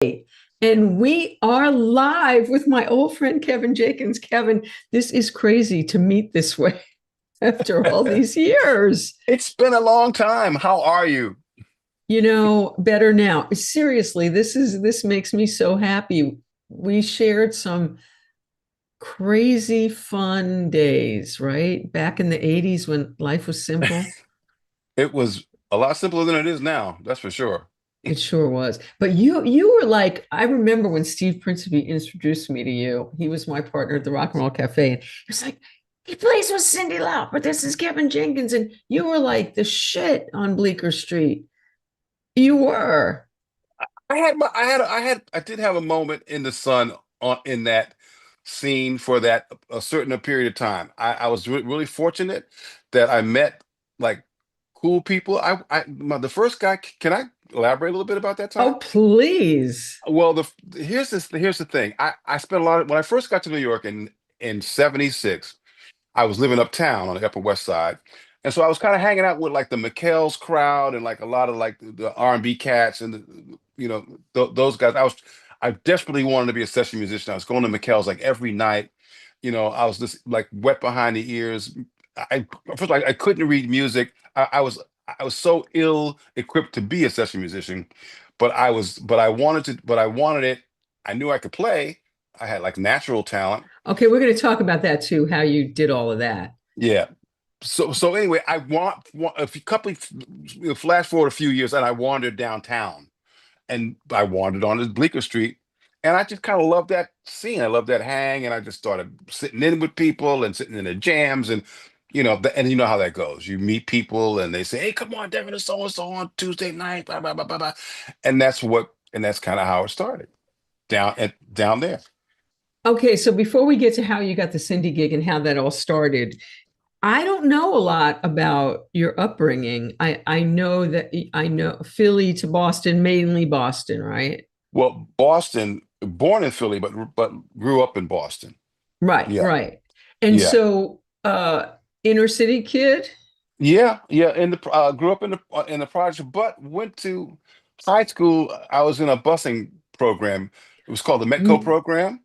And we are live with my old friend Kevin Jenkins. Kevin, this is crazy to meet this way after all these years. It's been a long time. How are you? Better now. Seriously, this makes me so happy. We shared some crazy fun days, right? Back in the 80s when life was simple. It was a lot simpler than it is now, that's for sure. It sure was. But you were like, I remember when Steve Principe introduced me to you. He was my partner at the Rock and Roll Cafe. And he was like, he plays with Cyndi Lauper. This is Kevin Jenkins. And you were like the shit on Bleecker Street. You were. I did have a moment in the sun in that scene for that a certain period of time. I was really fortunate that I met like cool people. The first guy. Can I elaborate a little bit about that Oh, time? please. Well, here's the thing. I spent a lot of when I first got to New York in '76. I was living uptown on the Upper West Side. And so I was kind of hanging out with like the McHale's crowd and like a lot of like the R&B cats and those guys. I desperately wanted to be a session musician. I was going to McHale's like every night. I was just like wet behind the ears. First of all, I couldn't read music. I was so ill equipped to be a session musician, but I wanted it. I knew I could play. I had like natural talent. Okay, we're going to talk about that too, how you did all of that. Yeah. So anyway, want a flash forward a few years, and I wandered downtown, and I wandered on this Bleecker Street, and I just kind of loved that scene. I loved that hang, and I just started sitting in with people and sitting in the jams, and and you know how that goes. You meet people, and they say, "Hey, come on, Devin, it's so and so on Tuesday night," blah blah blah blah blah, and that's kind of how it started down there. Okay, so before we get to how you got the Cindy gig and how that all started, I don't know a lot about your upbringing. I know Philly to Boston, mainly Boston, right? Well, Boston, born in Philly, but grew up in Boston. Right, Yeah, right. And yeah. so inner city kid? Yeah. Grew up in the project, but went to high school. I was in a busing program. It was called the Metco Mm, program,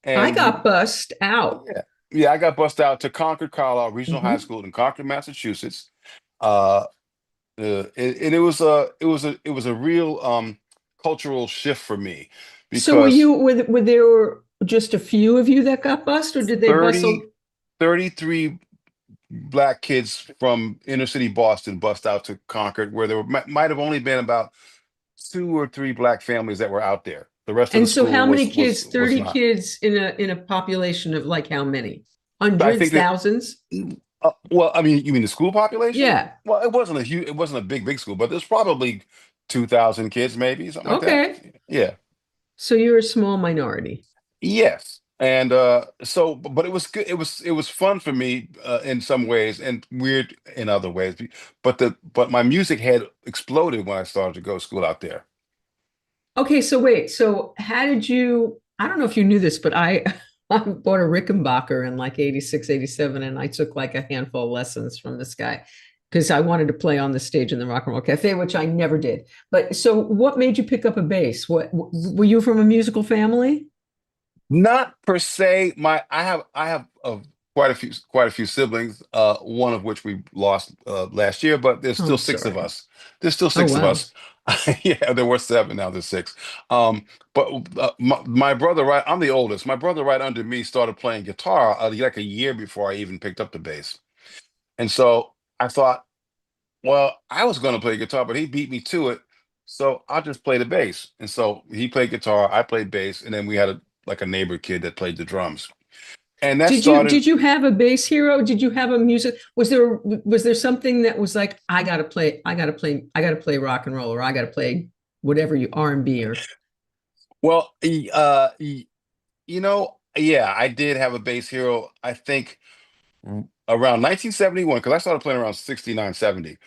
I and got bussed out. yeah, yeah. I got bused out to Concord, Carlisle Regional High Mhm. School in Concord, Massachusetts. Uh, and it was a real cultural shift for me So were because you were there just a few of you that got bussed, or did they bus? 30 33 black kids from inner city Boston bust out to Concord, where there might have only been about two or three black families that were out there. The rest of the And so school how many was kids? was 30 not. kids in a population of like how many? I Hundreds, think that thousands? well, I mean, you mean the school population? Yeah. Well, it wasn't a big school, but there's probably 2,000 kids, maybe something like that. Okay. Yeah. So you're a small minority. Yes. And but it was good. It was fun for me in some ways and weird in other ways. But my music had exploded when I started to go to school out there. Okay, so wait. So how did you, I don't know if you knew this, but I I bought a Rickenbacker in like 86, 87, and I took like a handful of lessons from this guy because I wanted to play on the stage in the Rock and Roll Cafe, which I never did. But so what made you pick up a bass? What were you from a musical family? Not per se. I have quite a few siblings. One of which we lost last year, but there's Oh, still I'm six of sorry. us. There's still Oh, six of wow. us. Yeah, there were seven. Now there's six. But my brother, right? I'm the oldest. My brother, right under me, started playing guitar like a year before I even picked up the bass. And so I thought, well, I was going to play guitar, but he beat me to it. So I'll just play the bass. And so he played guitar, I played bass, and then we had like a neighbor kid that played the drums. And that started. Did you have a bass hero? Did you have a music? Was there something that was like, I gotta play rock and roll, or I gotta play whatever you R&B or Well, yeah, I did have a bass hero. I think around 1971, because I started playing around 69, 70.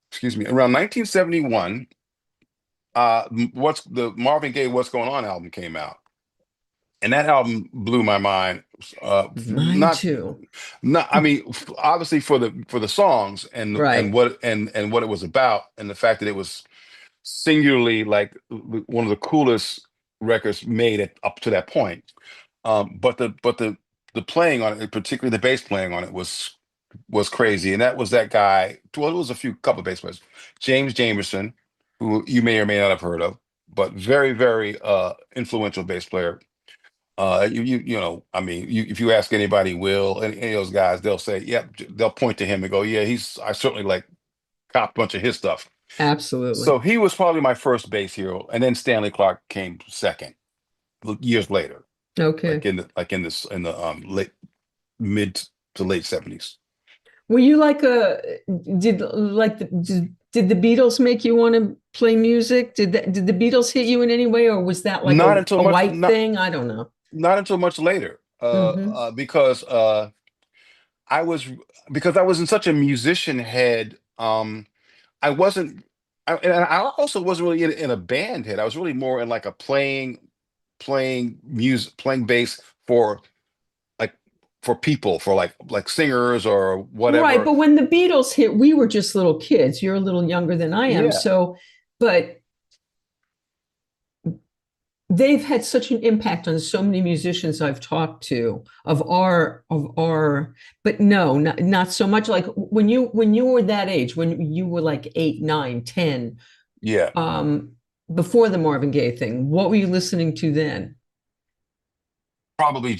Excuse me, around 1971, what's the Marvin Gaye "What's Going On" album came out, and that album blew my mind. mine Not, too. not. I mean, obviously for the songs and Right. what it was about, and the fact that it was singularly like one of the coolest records made it up to that point. But the playing on it, particularly the bass playing on it, was crazy. And that was that guy. Well, it was a few couple of bass players. James Jamerson, who you may or may not have heard of, but very, very influential bass player. You know, I mean, if you ask anybody, Will, any of those guys, they'll say, yep, they'll point to him and go, yeah, I certainly like cop a bunch of his stuff. Absolutely. So he was probably my first bass hero, and then Stanley Clark came second years later, Okay. like in the late mid to late 70s. Were you like a did like did the Beatles make you want to play music? Did the Beatles hit you in any way, or was that like Not until a much white not thing? I don't know. not until much later, Hmm. because I was because I was in such a musician head. I wasn't, and I also wasn't really in a band head. I was really more in like a playing music, playing bass for like for people, for like singers or Right, whatever. but when the Beatles hit, we were just little kids. You're a little younger than I am, Yeah, so but they've had such an impact on so many musicians I've talked to of our but no, not so much like when you were that age, when you were like 8, 9, 10, yeah. um, before the Marvin Gaye thing, what were you listening to then? Probably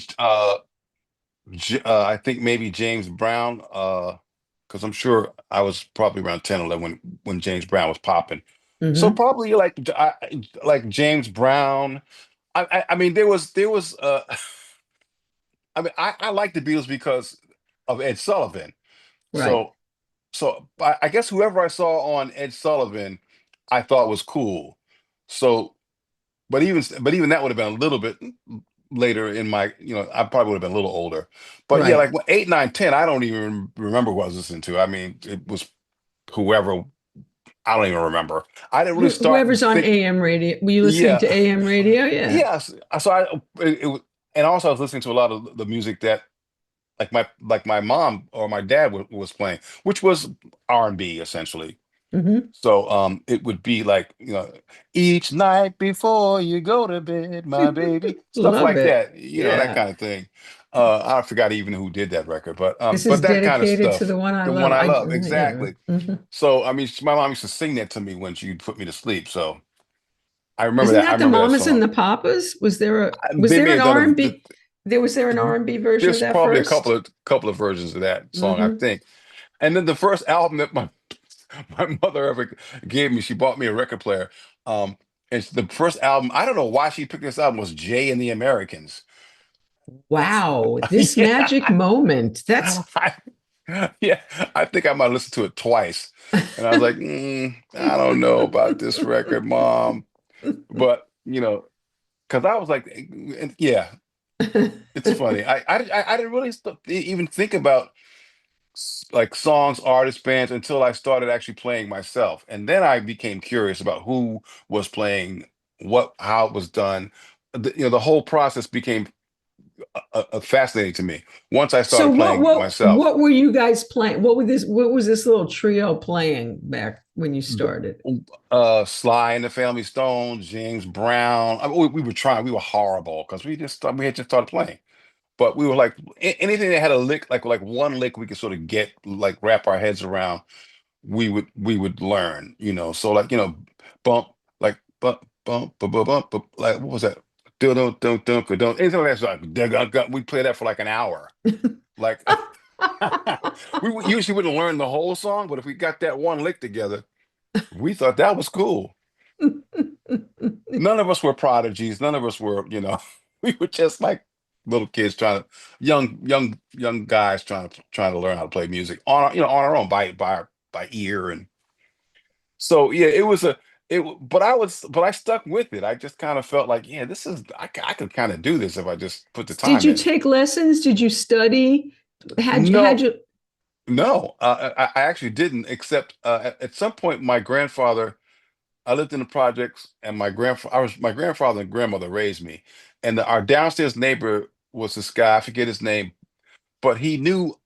I think maybe James Brown, because I'm sure I was probably around 10 or 11 when James Brown was popping. So Hmm. probably like James Brown. I mean there was I mean I like the Beatles because of Ed Sullivan. Right. So I guess whoever I saw on Ed Sullivan, I thought was cool. So but even that would have been a little bit later in my, I probably would have been a little older. But yeah, Right. like 8, 9, 10, I don't even remember what I was listening to. I mean, it was whoever, I don't even remember. I didn't really start Whoever's on think, AM radio, were you listening yeah, to AM radio? Yeah. yes. So and also I was listening to a lot of the music that like my mom or my dad was playing, which was R&B essentially. Hmm. So it would be like, each night before you go to bed, my baby, stuff Love like it. that, that Yeah. kind of thing. I forgot even who did that record, This is but that kind of dedicated to stuff, the one I the one love. I I love, yeah. exactly. Mhm. So I mean, my mom used to sing that to me when she'd put me to sleep. So I remember Isn't that. I that the remember that Mamas and song. the Papas? Was They there may an have done R&B? Was there an R&B version of there's that probably a first? couple of versions of that song, I Hmm. think. And then the first album that my mother ever gave me, she bought me a record player. Um, and the first album, I don't know why she picked this album, was Jay and the Americans. Wow, this Yeah, magic moment. I, yeah, I think I might listen to it twice. And I was like, I don't know about this record, Mom. But because I was like, yeah, it's funny. I didn't really even think about like songs, artists, bands until I started actually playing myself. And then I became curious about who was playing how it was done. The whole process became fascinating to me once I So started playing myself. what were you guys playing? What was this little trio playing back when you The- started? Sly and the Family Stone, James Brown. I mean, we were trying. We were horrible because we had just started playing. But we were like anything that had a lick, like one lick, we could sort of get like wrap our heads around. We would learn, so like, bump, like bump, like what was that? Don't anything like that. So like, we play that for like an hour. Like usually wouldn't learn the whole song, but if we got that one lick together, we thought that was cool. None of us were prodigies. None of us were, we were just like little kids young guys trying to learn how to play music on our own by ear. And so yeah, it was but I stuck with it. I just kind of felt like, yeah, I could kind of do this if I just put the Did time you in. take lessons? Did you study? Had No, you no, I actually didn't. Except at some point, my grandfather. I lived in the projects, and my grandfather and grandmother raised me, and our downstairs neighbor was this guy. I forget his name, but he knew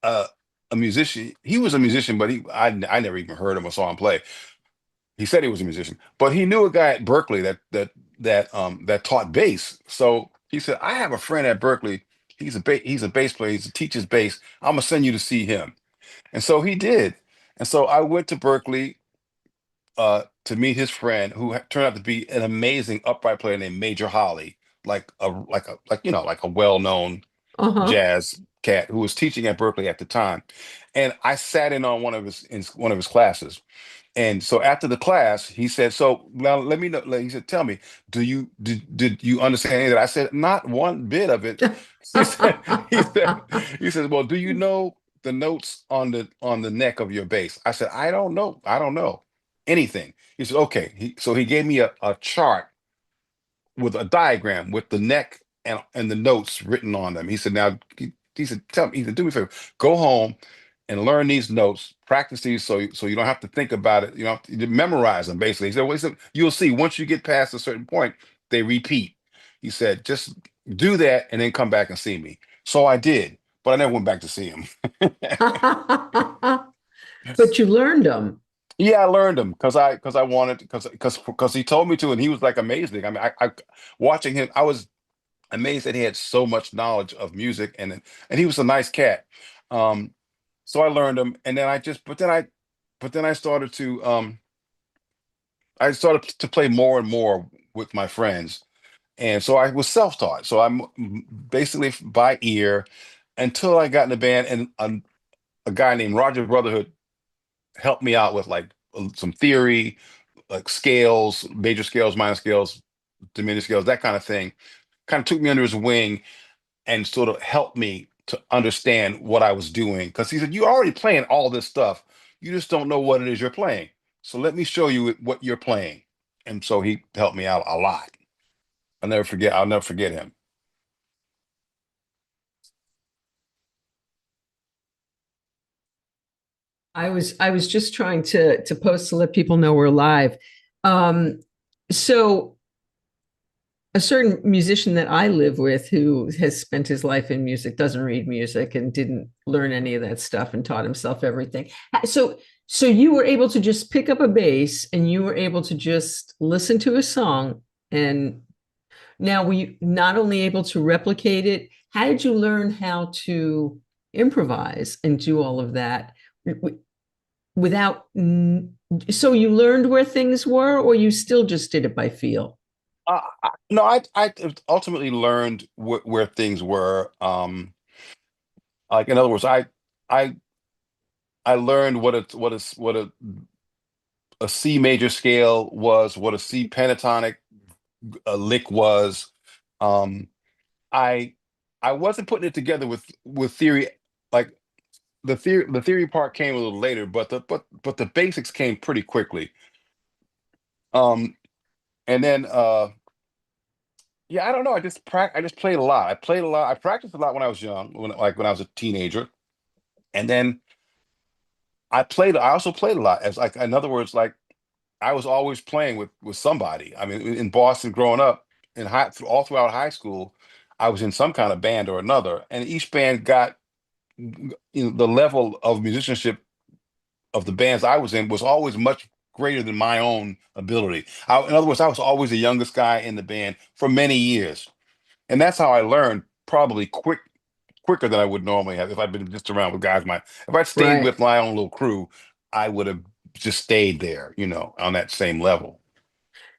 uh, a musician. He was a musician, but I never even heard him or saw him play. He said he was a musician, but he knew a guy at Berkeley that taught bass. So he said, "I have a friend at Berkeley. He's a bass player. He teaches bass. I'm gonna send you to see him." And so he did. And so I went to Berkeley to meet his friend, who turned out to be an amazing upright player named Major Holly, like a well-known Uh-huh. jazz cat who was teaching at Berkeley at the time. And I sat in on one of his classes. And so after the class, he said, "So now let me know." He said, "Tell me, did you understand any of that?" I said, "Not one bit of it." He said, he said, he said, "Well, do you know the notes on the neck of your bass?" I said, "I don't know. I don't know anything." He said, "Okay." So he gave me a chart with a diagram with the neck and the notes written on them. He said, "Now," he said, "Tell me," he said, "Do me a favor, go home and learn these notes, practice these, so you don't have to think about it. You don't have to memorize them." Basically, he said, "You'll see once you get past a certain point, they repeat." He said, "Just do that and then come back and see me." So I did, but I never went back to see him. But you learned them. Yeah, I learned him because I wanted because he told me to, and he was like amazing. I mean, I watching him, I was amazed that he had so much knowledge of music, and he was a nice cat. Um, so I learned him, and then I just but then I started to play more and more with my friends, and so I was self-taught. So I'm basically by ear until I got in the band, and a guy named Roger Brotherhood helped me out with like some theory, like scales, major scales, minor scales, diminished scales, that kind of thing. Kind of took me under his wing and sort of helped me to understand what I was doing. Because he said, "You're already playing all this stuff. You just don't know what it is you're playing. So let me show you what you're playing." And so he helped me out a lot. I'll never forget him. I was just trying to post to let people know we're live. So a certain musician that I live with who has spent his life in music doesn't read music and didn't learn any of that stuff and taught himself everything. So you were able to just pick up a bass and you were able to just listen to a song, and now were you not only able to replicate it, how did you learn how to improvise and do all of that without, so you learned where things were, or you still just did it by feel? No, I ultimately learned where things were. Like in other words, I I learned a C major scale was, what a C pentatonic a lick was. Um, I I wasn't putting it together with theory. Like the theory part came a little later, but the basics came pretty quickly. Um, and then yeah, I don't know. I just played a lot. I played a lot. I practiced a lot when I was young, when I was a teenager, and then I played. I also played a lot as, like, in other words, like, I was always playing with somebody. I mean, in Boston growing up, all throughout high school, I was in some kind of band or another, and each band got, the level of musicianship of the bands I was in was always much greater than my own ability. In other words, I was always the youngest guy in the band for many years, and that's how I learned, probably quicker than I would normally have if I'd been just around with guys. If I'd stayed Right. with my own little crew, I would have just stayed there, on that same level.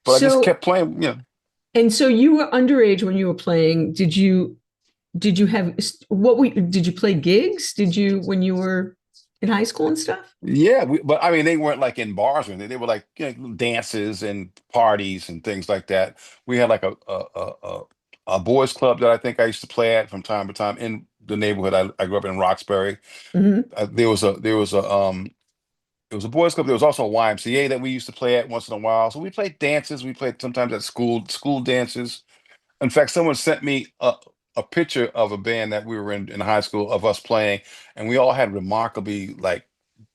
But I just So kept playing. and so you were underage when you were playing. Did you have what we did you play gigs? Did you when you were in high school and stuff? Yeah, but I mean, they weren't like in bars or anything. They were like, dances and parties and things like that. We had like a boys club that I think I used to play at from time to time in the neighborhood. I grew up in Roxbury. Hmm. There was a boys club. There was also a YMCA that we used to play at once in a while. So we played dances. We played sometimes at school dances. In fact, someone sent me a picture of a band that we were in high school, of us playing, and we all had remarkably, like,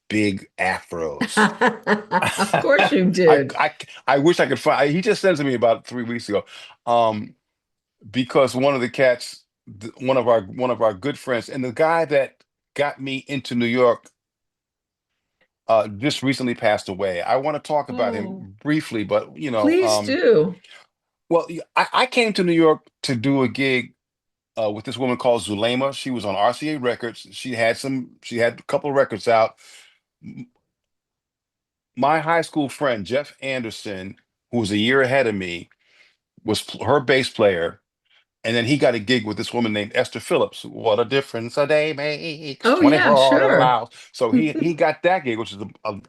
big afros. Of course you I, did. I I wish I could find. He just sent it to me about 3 weeks ago, um, because one of the cats, one of our good friends, and the guy that got me into New York just recently passed away. I want to talk about Oh, him briefly, but please do. well, I came to New York to do a gig with this woman called Zulema. She was on RCA Records. She had a couple of records out. M- My high school friend Jeff Anderson, who was a year ahead of me, was her bass player. And then he got a gig with this woman named Esther Phillips. What a difference a day makes, Oh yeah, 24 sure. hours. So he got that gig, which is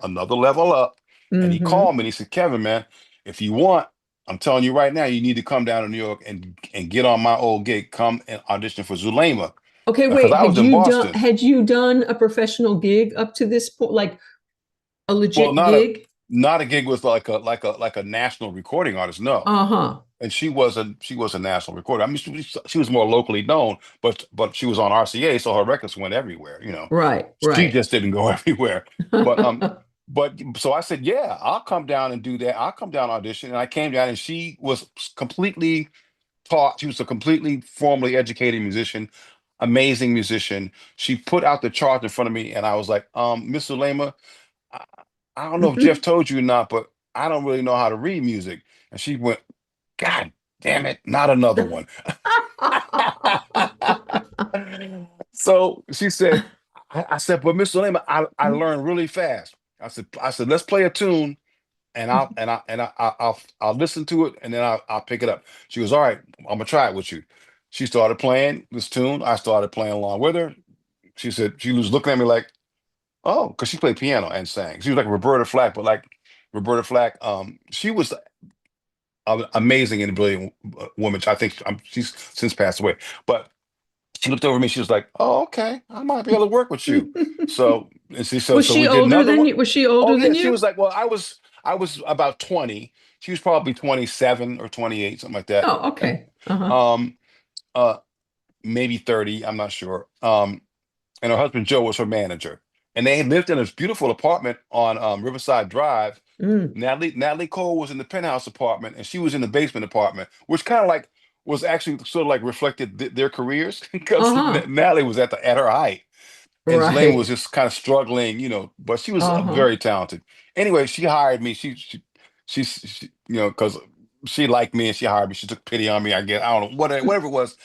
another level up. And he Hmm. called me and he said, Kevin, man, if you want, I'm telling you right now, you need to come down to New York and get on my old gig. Come and audition for Zulema. Okay, Because wait, I was in Boston. had you done a professional gig up to this point, like a Well, legit gig? not a gig with like a national recording artist, no. Uh-huh. And she was a national recorder. I mean, she was more locally known, but she was on RCA, so her records went everywhere. Right, She right. just didn't go everywhere. But but so I said, yeah, I'll come down and do that. I'll come down audition, and I came down, and she was completely taught. She was a completely formally educated musician, amazing musician. She put out the chart in front of me, and I was like, Miss Ulema, I, I don't know if Jeff told you or not, but I don't really know how to read music. And she went, God damn it, not another one. So she said, I said, but Mr. Lehman, I learned really fast. I said, let's play a tune and I'll listen to it and then I'll pick it up. She goes, all right, I'm gonna try it with you. She started playing this tune. I started playing along with her. She said she was looking at me like, oh, because she played piano and sang. She was like Roberta Flack, but like Roberta Flack, she was an amazing and brilliant woman. I think she's since passed away. But she looked over at me. She was like, "Oh, okay, I might be able to work with you." So and she Was so she we did older another than one. you? Was she Oh older yeah, than she you? was like, "Well, I was about 20. She was probably 27 or 28, something like that. Oh, okay. Uh-huh. Um, uh, maybe 30. I'm not sure. And her husband Joe was her manager, and they lived in this beautiful apartment on Riverside Drive. Mm. Natalie Cole was in the penthouse apartment, and she was in the basement apartment, which kind of like was actually sort of like reflected their careers because Uh-huh. Natalie was at her height, and Zelena was Right. just kind of struggling, but she was Uh-huh. very talented. Anyway, she hired me. Because she liked me and she hired me. She took pity on me. I guess I don't know whatever it was.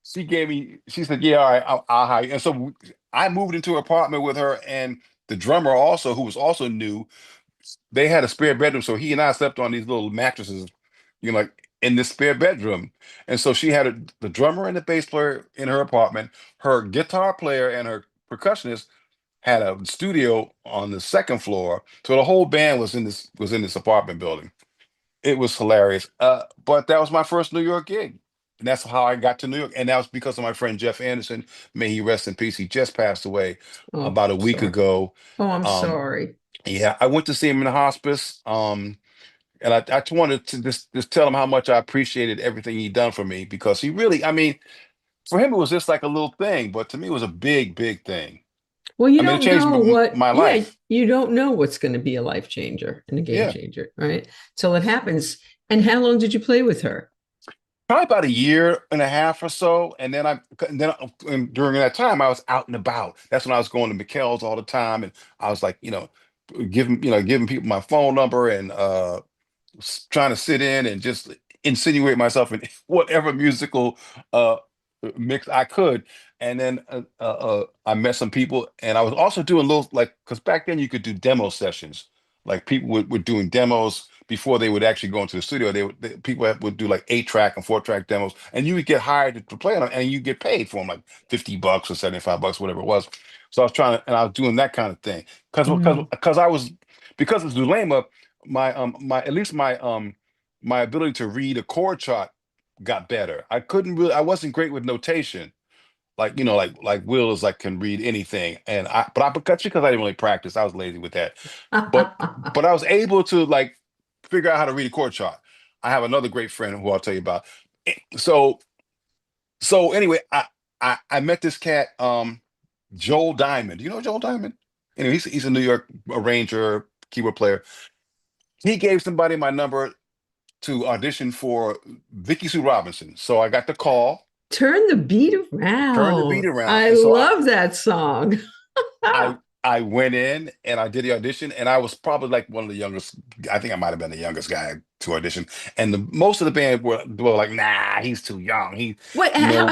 She gave me. She said, "Yeah, all right, I'll hire you." And so I moved into an apartment with her and the drummer also, who was also new. They had a spare bedroom, so he and I slept on these little mattresses, like in this spare bedroom. And so she had the drummer and the bass player in her apartment. Her guitar player and her percussionist had a studio on the second floor. So the whole band was in this apartment building. It was hilarious. But that was my first New York gig. And that's how I got to New York. And that was because of my friend Jeff Anderson. May he rest in peace. He just passed away Oh, about a week sorry. ago. Oh, I'm Um, sorry. yeah, I went to see him in the hospice. And I just wanted to just tell him how much I appreciated everything he done for me because he really, I mean, for him it was just like a little thing, but to me it was a big, big thing. Well, you I mean, it don't changed know what, my yeah, life. you don't know what's going to be a life changer and a game Yeah, changer, right? Till it happens. And how long did you play with her? probably about a year and a half or so, and during that time I was out and about. That's when I was going to McKell's all the time, and I was like, giving people my phone number and trying to sit in and just insinuate myself in whatever musical uh mix I could. And then I met some people, and I was also doing little like because back then you could do demo sessions. Like people were doing demos before they would actually go into the studio. People would do like 8-track and 4-track demos, and you would get hired to play on them, and you get paid for them like $50 or $75, whatever it was. So I was and I was doing that kind of thing Mm. because I was because of Zulema, my at least my ability to read a chord chart got better. I wasn't great with notation. Like, like Will is like can read anything. And because I didn't really practice, I was lazy with that. But I was able to like figure out how to read a chord chart. I have another great friend who I'll tell you about. So anyway, I met this cat, Joel Diamond. Do you know Joel Diamond? Anyway, he's a New York arranger, keyboard player. He gave somebody my number to audition for Vicki Sue Robinson. So I got the call, Turn the beat turned the beat around. around, I and so love that song. I I went in and I did the audition, and I was probably like one of the youngest. I think I might have been the youngest guy to audition. And most of the band were like, "Nah, he's too young." What You know,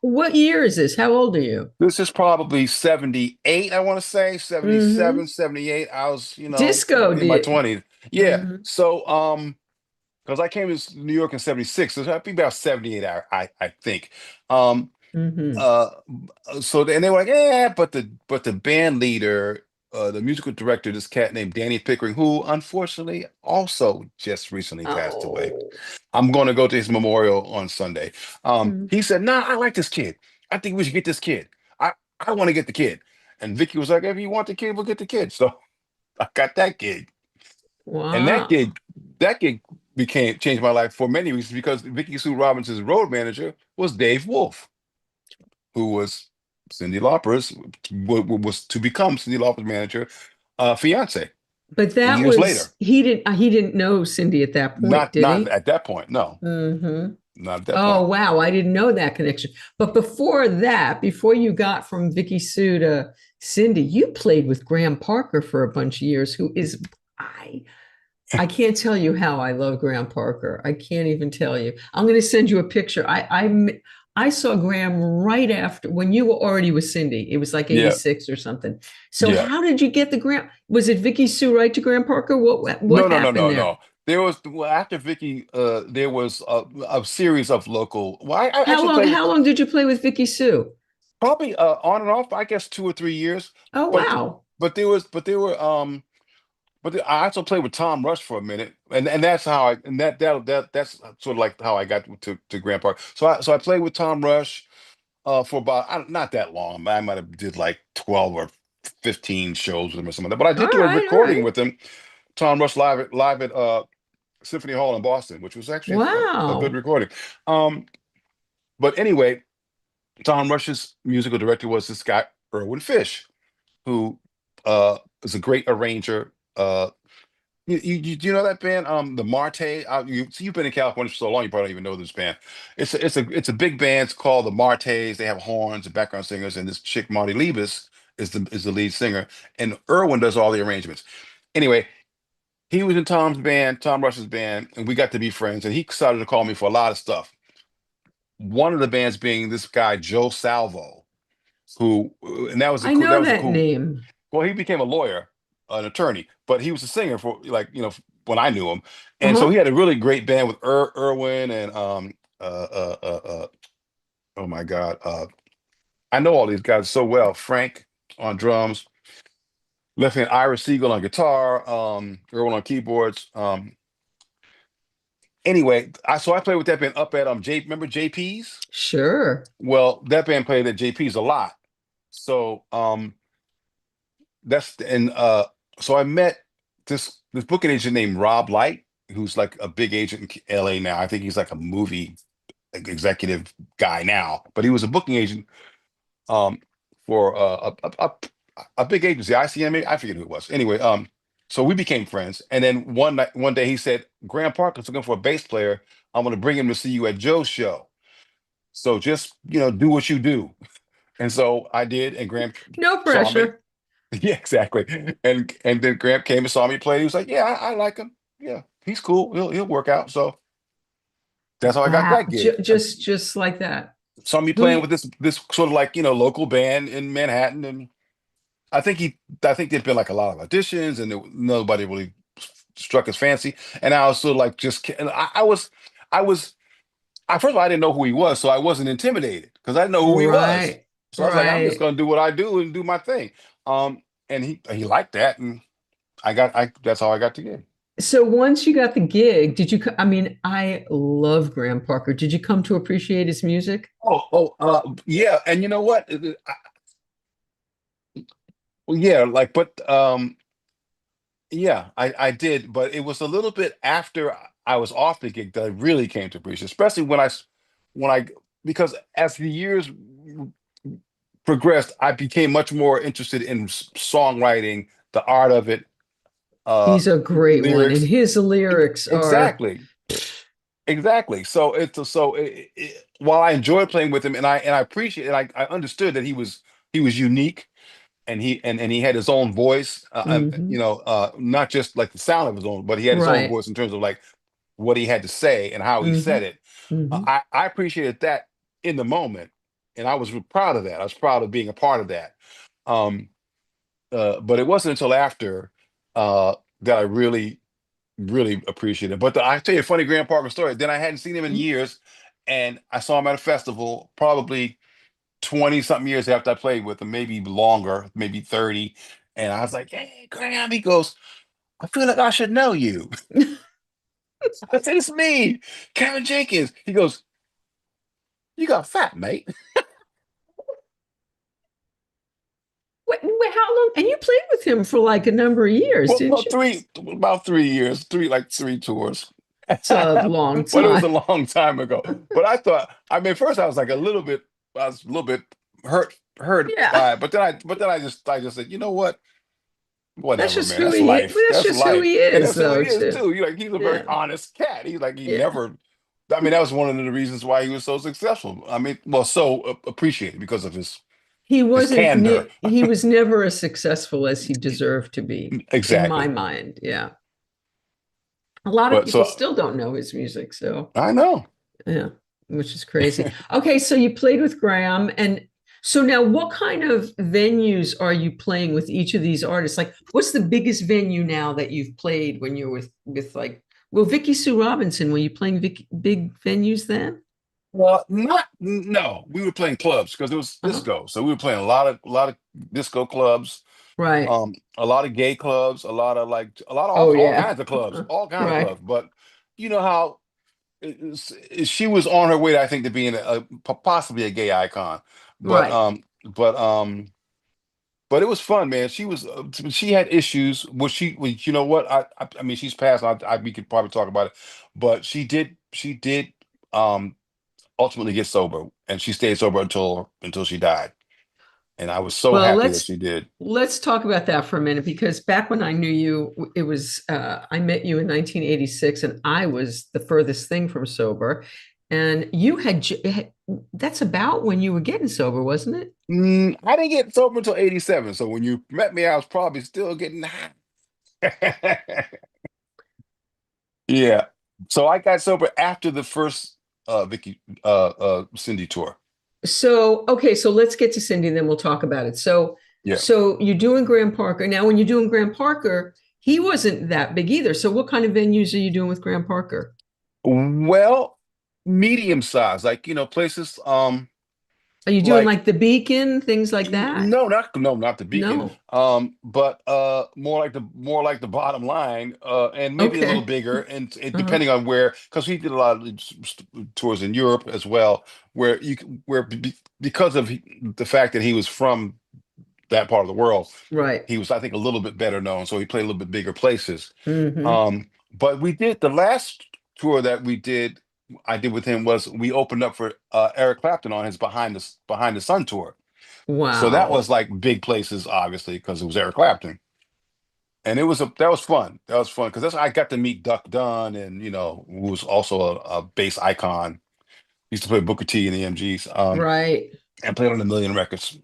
what year is this? How old are you? this is probably 78. I want to say Mm-hmm. 77, 78. I was, Disco in my did. 20s. Yeah. Mm-hmm. So, because I came to New York in 76, so I think about 78. I think. Um, Mm-hmm. uh and they were like, yeah, but the band leader, the musical director, this cat named Danny Pickering, who unfortunately also just recently passed away. Oh. I'm going to go to his memorial on Sunday. Mm. He said, nah, I like this kid. I think we should get this kid. I want to get the kid. And Vicky was like, if you want the kid, we'll get the kid. So I got that kid. And Wow. that kid became changed my life for many reasons, because Vicki Sue Robinson's road manager was Dave Wolf, who was Cyndi Lauper's was to become Cyndi Lauper's manager, fiance But that years was later. he didn't know Cyndi at that point, did Not he? at that point, no, Mm-hmm. not at that Oh point. wow, I didn't know that connection. But before that, before you got from Vicky Sue to Cyndi, you played with Graham Parker for a bunch of years, who is I I can't tell you how I love Graham Parker. I can't even tell you. I'm going to send you a picture. I saw Graham right after when you were already with Cyndi. It was like Yeah, 86 or something. So yeah. how did you get the Graham? Was it Vicky Sue right to Graham Parker? What No, no, no, happened no, there? no. There was, well, after Vicky, there was a series of local. Well, I How actually long played with how long did you play with Vicky Sue? probably on and off, I guess 2 or 3 years. Oh But wow. there were I also played with Tom Rush for a minute, and that's how I and that's sort of like how I got to Grant Park. So I played with Tom Rush for about, not that long. I might have did like 12 or 15 shows with him or something like that. But I All did do a right, all recording right. with him, Tom Rush, live at Symphony Hall in Boston, which was actually a good Wow. recording. Um, but anyway, Tom Rush's musical director was this guy Irwin Fish, who is a great arranger. Do you know that band, the Marte? So you've been in California for so long, you probably don't even know this band. It's a big band. It's called the Martes. They have horns and background singers, and this chick Marty Liebes is the lead singer, and Irwin does all the arrangements. Anyway, he was in Tom's band, Tom Rush's band, and we got to be friends. And he started to call me for a lot of stuff. One of the bands being this guy Joe Salvo, and I that know was a that cool. name. Well, he became a lawyer, an attorney, but he was a singer for, like, when I knew him. And so Uh-huh. he had a really great band with Irwin and oh my God, I know all these guys so well. Frank on drums, left hand Ira Siegel on guitar, Irwin on keyboards. Anyway, I played with that band up at remember JP's? Sure. Well, that band played at JP's a lot. So that's and so I met this booking agent named Rob Light, who's like a big agent in LA now. I think he's like a movie executive guy now, but he was a booking agent um for a big agency, ICMA. I forget who it was. Anyway, so we became friends, and then one day he said, Graham Parker's looking for a bass player. I'm going to bring him to see you at Joe's show. So just, do what you do. And so I did, and Graham No saw me. pressure. Yeah, exactly. And then Graham came and saw me play. He was like, "Yeah, I like him. Yeah, he's cool. He'll work out." So that's how I got Wow. that gig. I Just like that. saw me Who playing with this sort of like, local band in Manhattan, and I think there'd been like a lot of auditions, and nobody really struck his fancy. And I was sort of like, and I was first of all, I didn't know who he was, so I wasn't intimidated because I didn't know who he was. right, So I was like, I'm just right. going to do what I do and do my thing. And he liked that, and I that's how I got the gig. So once you got the gig, I mean, I love Graham Parker. Did you come to appreciate his music? Yeah, and you know what? Well, yeah, like, but yeah, I did, but it was a little bit after I was off the gig that I really came to appreciate, especially when I because as the years progressed, I became much more interested in songwriting, the art of it, He's a great one, and lyrics. his lyrics are Exactly. Exactly. While I enjoyed playing with him, and I appreciate, and I understood that he was unique, and he had his own voice, Hmm. not just like the sound of his own, but he had his own Right. voice in terms of like what he had to say and how he Hmm. said it. Hmm. I appreciated that in the moment, and I was proud of that. I was proud of being a part of that. Um, but it wasn't until after that I really appreciated it. But I tell you a funny Graham Parker story. Then I hadn't seen him in years, and I saw him at a festival, probably 20 something years after I played with him, maybe longer, maybe 30. And I was like, "Hey, Graham," he goes, "I feel like I should know you." I said, "It's me, Kevin Jenkins." He goes, "You got fat, mate." Wait, how long? And you played with him for like a number of years, Well, didn't you? about 3 years, like three tours. It's a long But it was time. a long time ago. But I thought, I mean, first I was like I was a little bit hurt Yeah, by it. But then I just said, you know what? that's Whatever, just man. who That's he is. life. That's That's just who life. he And is, that's who he though. is Too. too. He's a very Yeah, honest cat. He's like, he yeah. never, I mean, that was one of the reasons why he was so successful. I mean, well, so appreciated because of his candor. He was never as successful as he deserved to be, in my Exactly. mind. Yeah. A lot of But people so still don't know his music, so I know. yeah, which is crazy. Okay, so you played with Graham, and so now what kind of venues are you playing with each of these artists? Like, what's the biggest venue now that you've played when you're with like, well, Vicki Sue Robinson, were you playing big venues then? Well, not no. We were playing clubs because it was Uh-huh. disco. So we were playing a lot of disco clubs, Right. a lot of gay clubs, a lot of Oh all yeah. kinds of clubs, all kind of Right. clubs. But you know how she was on her way, I think, to being possibly a gay icon. But Right. um, but um, but it was fun, man. She had issues. You know what? I mean, she's passed. We could probably talk about it, but she did um ultimately get sober, and she stayed sober until she died. And I was so Well, happy that she did. let's talk about that for a minute because back when I knew you, it was I met you in 1986, and I was the furthest thing from sober, and that's about when you were getting sober, wasn't it? I didn't get sober until 87. So when you met me, I was probably still getting high. Yeah. So I got sober after the first Vicky Cyndi tour. So okay, so let's get to Cindy, then we'll talk about it. So Yeah. you're doing Graham Parker now. When you're doing Graham Parker, he wasn't that big either. So what kind of venues are you doing with Graham Parker? Well, medium size, like places Are you doing like like the Beacon, things like that? no, not the Beacon, No. but more like the Bottom Line, and maybe a little Okay. bigger, and Uh-huh. depending on where, because he did a lot of tours in Europe as well, where because of the fact that he was from that part of the world, Right. he was, I think, a little bit better known, so he played a little bit bigger places. Hmm. But we did the last tour that I did with him was we opened up for Eric Clapton on his Behind the Sun tour. So that was Wow. like big places, obviously, because it was Eric Clapton, and that was fun. That was fun because that's I got to meet Duck Dunn, and who was also a bass icon. He used to play Booker T in the MGs, Right. and played on a million records.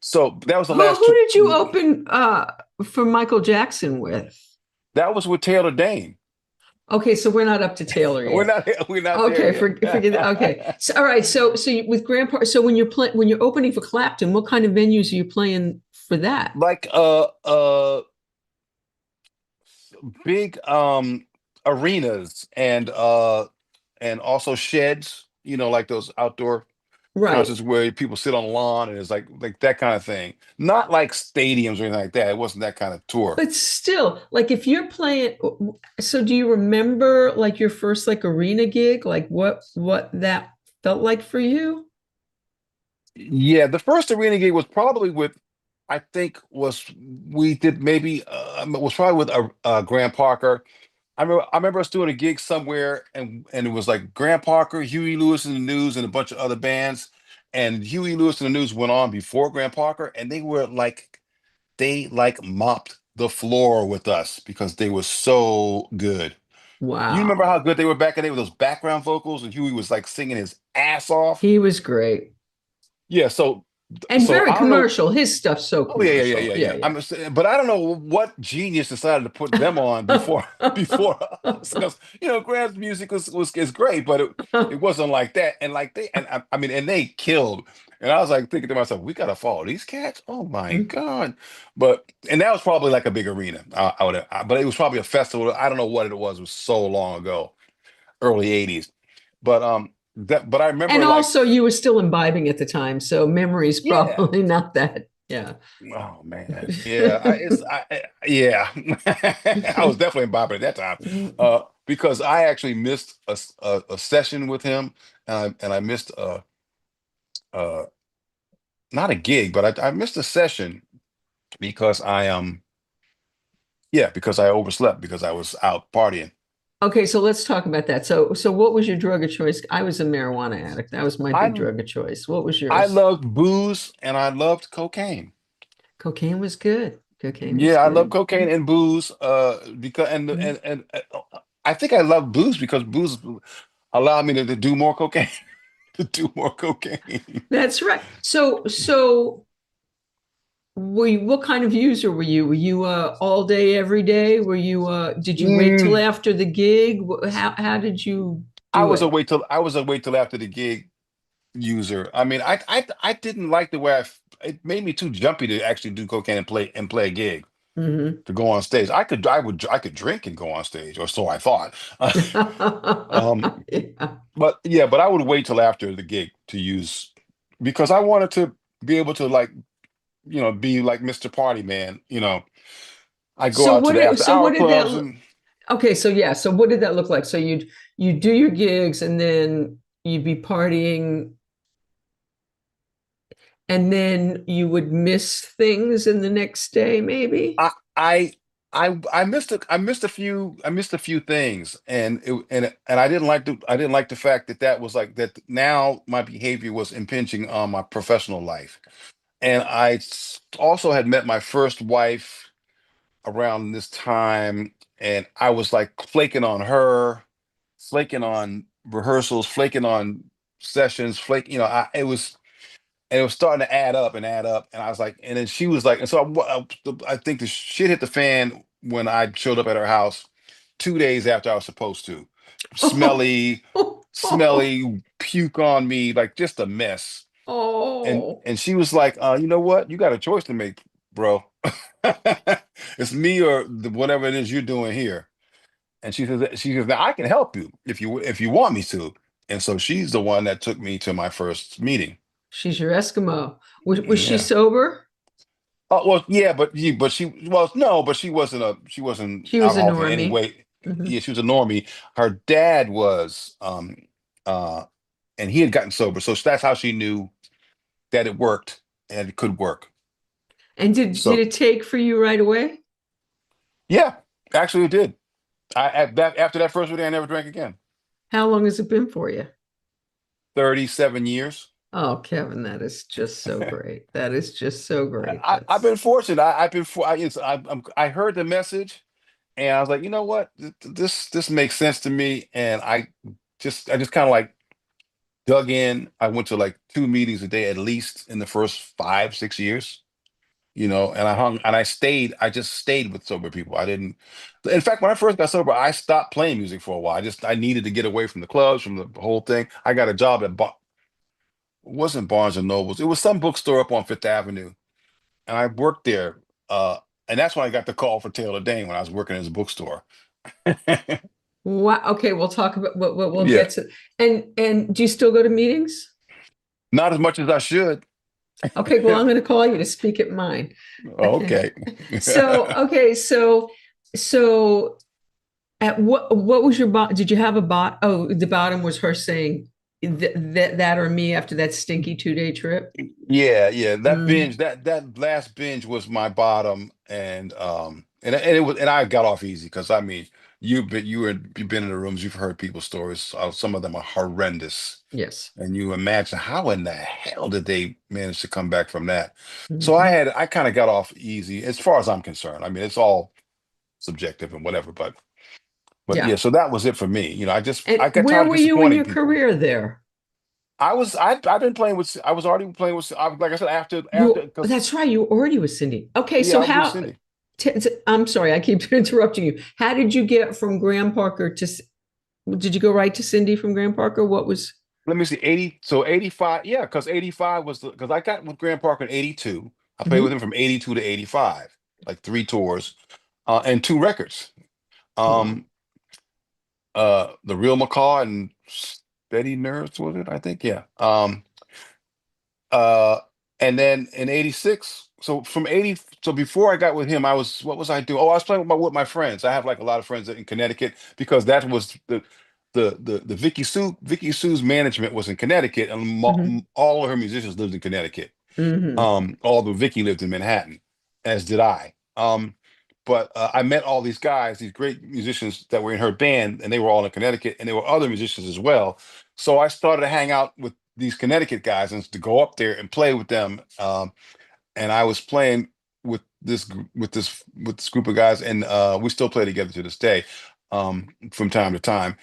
So that was the last Who tour. did you open for Michael Jackson with? That was with Taylor Dayne. Okay, so we're not up to Taylor We're yet. not we're not there Okay, yet. forget that. Okay. So all right, with Grandpa, so when you're opening for Clapton, what kind of venues are you playing for that? Like big arenas, and also sheds, like those outdoor Right. concerts where people sit on the lawn, and it's like that kind of thing. Not like stadiums or anything like that. It wasn't that kind of tour. But still, like if you're playing, so do you remember like your first like arena gig? Like what that felt like for you? Yeah, the first arena gig was probably with, I think we did maybe was probably with Graham Parker. I remember us doing a gig somewhere, and it was like Graham Parker, Huey Lewis and the News, and a bunch of other bands. And Huey Lewis and the News went on before Graham Parker, and they mopped the floor with us because they were so good. You remember how Wow. good they were back in the day with those background vocals, and Huey was like singing his ass off. He was great. Yeah, so And So very I don't know. commercial. His stuff's so Oh yeah, yeah, yeah, commercial. yeah, Yeah, yeah. yeah. But I don't know what genius decided to put them on before before us. 'Cause, Graham's music was is great, but it wasn't like that. And like I mean, and they killed. And I was like thinking to myself, we gotta follow these cats. Oh my God! And that was probably like a big arena. I would, but it was probably a festival. I don't know what it was. It was so long ago, early '80s. But I remember And like, also, you were still imbibing at the time, so memory's yeah. probably not that. Yeah. Oh man, yeah, yeah, I was definitely bopping at that time, because I actually missed a session with him, and I missed uh, not a gig, but I missed a session because because I overslept because I was out partying. Okay, so let's talk about that. So what was your drug of choice? I was a marijuana addict. That was my big I drug of choice. What was I yours? loved booze and I loved cocaine. Cocaine was good. Cocaine was Yeah, I love good. cocaine and booze, because Mhm. I think I love booze because booze allowed me to do more cocaine. To do more cocaine. That's right. So what kind of user were you? Were you all day, every day? Did you wait till Mm, after the gig? How did you do it? I was a wait till after the gig user. I mean, I didn't like the way it made me too jumpy to actually do cocaine and play a gig Hmm. to go on stage. I could drink and go on stage, or so I thought. Um, Yeah. but I would wait till after the gig to use, because I wanted to be able to, like, be like Mr. Party Man. I go out to the after So hour what did clubs that and okay, so yeah, so what did that look like? So you'd do your gigs and then you'd be partying and then you would miss things in the next day, maybe? I I I missed a few things, and I didn't like the fact that that was like that now my behavior was impinging on my professional life. And also had met my first wife around this time, and I was like flaking on her, flaking on rehearsals, flaking on sessions, it was starting to add up and add up. And I was like, and then she was like, and so I think the shit hit the fan when I showed up at her house 2 days after I was supposed to. Smelly, smelly, puke on me, like just a mess. Oh, And she was like, you know what? You got a choice to make, bro. It's me or whatever it is you're doing here. And she says, now I can help you if you want me to. And so she's the one that took me to my first meeting. she's your Eskimo. Was she Yeah. sober? Oh well, yeah, but she well no, but she wasn't She was a alcoholic in any normie. way. Hmm. Yeah, she was a normie. Her dad was, uh, and he had gotten sober, so that's how she knew that it worked and it could work. And did So it take for you right away? yeah, actually it did. After that first day, I never drank again. How long has it been for you? 37 years. Oh, Kevin, that is just so great. That is just so great. I've been fortunate. I've been for I heard the message and I was like, you know what, this makes sense to me, and I just kind of like dug in. I went to like 2 meetings a day at least in the first 5, 6 years, and I stayed. I just stayed with sober people. I didn't. In fact, when I first got sober, I stopped playing music for a while. I needed to get away from the clubs, from the whole thing. I got a job at it wasn't Barnes and Nobles. It was some bookstore up on Fifth Avenue, and I worked there. And that's when I got the call for Taylor Dayne when I was working at his bookstore. Wow. Okay, we'll talk about we'll Yeah, get to and do you still go to meetings? not as much as I should. Okay, well, I'm going to call you to speak at mine. Okay. So at what was your bot? Did you have a bot? Oh, the bottom was her saying that or me after that stinky 2 day trip. Yeah, yeah. That Mm, binge, that last binge was my bottom, and it was, and I got off easy because I mean, you've been in the rooms, you've heard people's stories. Some of them are horrendous, yes. and you imagine how in the hell did they manage to come back from that? So Mhm. I kind of got off easy as far as I'm concerned. I mean, it's all subjective and whatever, but yeah. Yeah. So that was it for me. And I got where tired of were you in disappointing your people. career there? I've been playing with I was already playing with like I said after You, because that's right. You already with Cindy. Okay, yeah, so I was with how? Cindy. I'm sorry, I keep interrupting you. How did you get from Graham Parker to? Did you go right to Cindy from Graham Parker? What was? Let me see, 80, so 85, yeah, because 85 was because I got with Graham Parker in 82. I played with Mhm. him from 82 to 85, like three tours, and two records. Wow. Um, The Real McCaw and Steady Nerves, was it? I think, yeah. Uh, and then in 86, so from 80, so before I got with him, what was I doing? Oh, I was playing with my friends. I have like a lot of friends in Connecticut because that was the Vicki Sue's management was in Connecticut, and Hmm. all of her musicians lived in Connecticut. Hmm. Although Vicki lived in Manhattan, as did I. But I met all these guys, these great musicians that were in her band, and they were all in Connecticut, and there were other musicians as well. So I started to hang out with these Connecticut guys and to go up there and play with them. And I was playing with with this group of guys, and we still play together to this day, from time to time.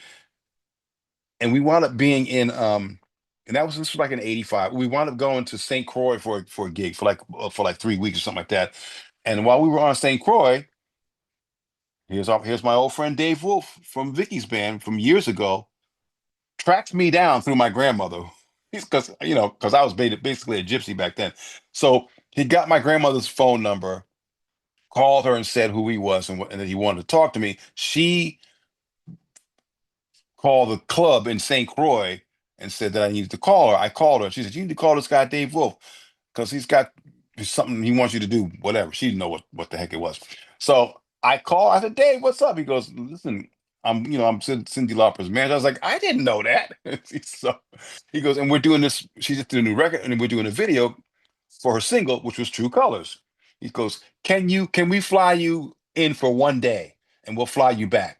And we wound up being in and this was like in 85. We wound up going to St. Croix for a gig for like 3 weeks or something like that. And while we were on St. Croix, here's my old friend Dave Wolf from Vicky's band from years ago, tracked me down through my grandmother. He's because I was basically a gypsy back then. So he got my grandmother's phone number, called her and said who he was and that he wanted to talk to me. She called the club in St. Croix and said that I needed to call her. I called her. She said, "You need to call this guy Dave Wolf because he's got something he wants you to do, whatever." She didn't know what the heck it was. So I called. I said, "Dave, what's up?" He goes, "Listen, I'm Cyndi Lauper's manager." I was like, "I didn't know that." So he goes, "And we're doing this. She just did a new record, and we're doing a video for her single, which was True Colors." He goes, can we fly you in for 1 day and we'll fly you back?"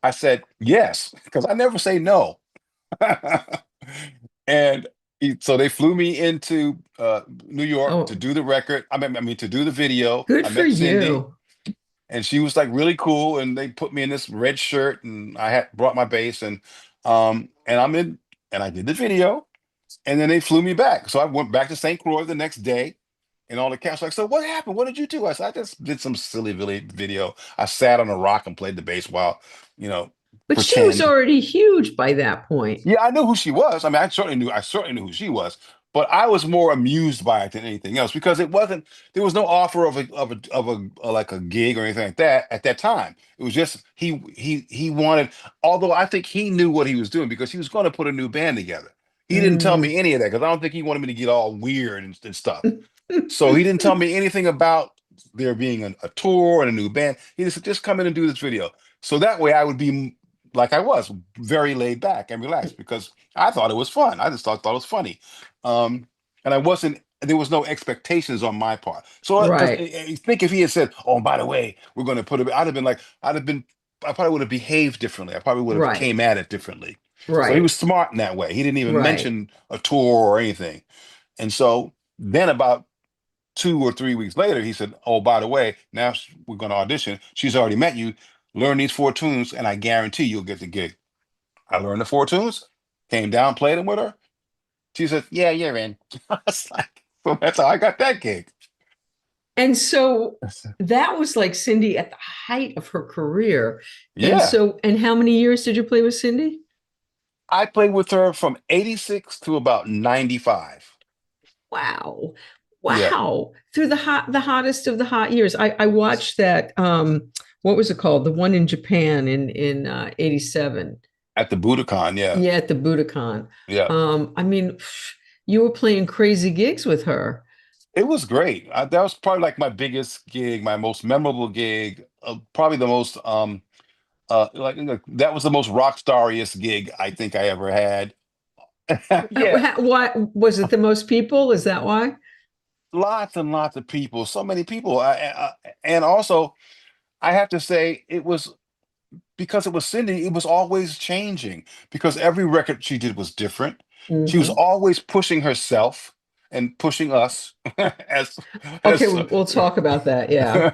I said, "Yes," because I never say no. And so they flew me into New York to Oh, do the record. I mean to do the video. good I for met Cindy, you. and she was like really cool. And they put me in this red shirt, and I had brought my bass, and I'm in, and I did the video, and then they flew me back. So I went back to St. Croix the next day, and all the cats were like, "So what happened? What did you do?" I said, "I just did some silly video. I sat on a rock and played the bass while, you know, But she was pretend." already huge by that point. Yeah, I knew who she was. I mean, I certainly knew who she was, but I was more amused by it than anything else because there was no offer like a gig or anything like that at that time. It was just he wanted, although I think he knew what he was doing because he was going to put a new band together. He didn't tell Mm. me any of that because I don't think he wanted me to get all weird and stuff. So he didn't tell me anything about there being a tour and a new band. He just said, "Just come in and do this video." So that way I would be like I was, very laid back and relaxed because I thought it was fun. I just thought it was funny. And there was no expectations on my part. So, because Right, think if he had said, "Oh, by the way, we're going to put it," I probably would have behaved differently. I probably would have right, came at it differently. So he right, was smart in that way. He didn't even right. mention a tour or anything. And so then about 2 or 3 weeks later, he said, "Oh, by the way, now we're going to audition. She's already met you. Learn these four tunes, and I guarantee you'll get the gig." I learned the four tunes, came down, played them with her. She said, "Yeah, you're in." I was like, so that's how I got that gig. And so that was like Cindy at the height of her career. And Yeah. so, and how many years did you play with Cindy? I played with her from 86 to about 95. Wow. Yeah. Wow. Through the hottest of the hot years. I watched that what was it called? The one in Japan in 87. At the Budokan. Yeah. Yeah, at the Budokan. Yeah. I mean, you were playing crazy gigs with her. It was great. That was probably like my biggest gig, my most memorable gig, probably the most that was the most rock stariest gig I think I ever had. Yeah. Why was it the most people? Is that why? Lots and lots of people, so many people. And also, I have to say, it was because it was Cindy, it was always changing because every record she did was different. She was Hmm. always pushing herself and pushing us as Okay, as we'll talk about that. Yeah.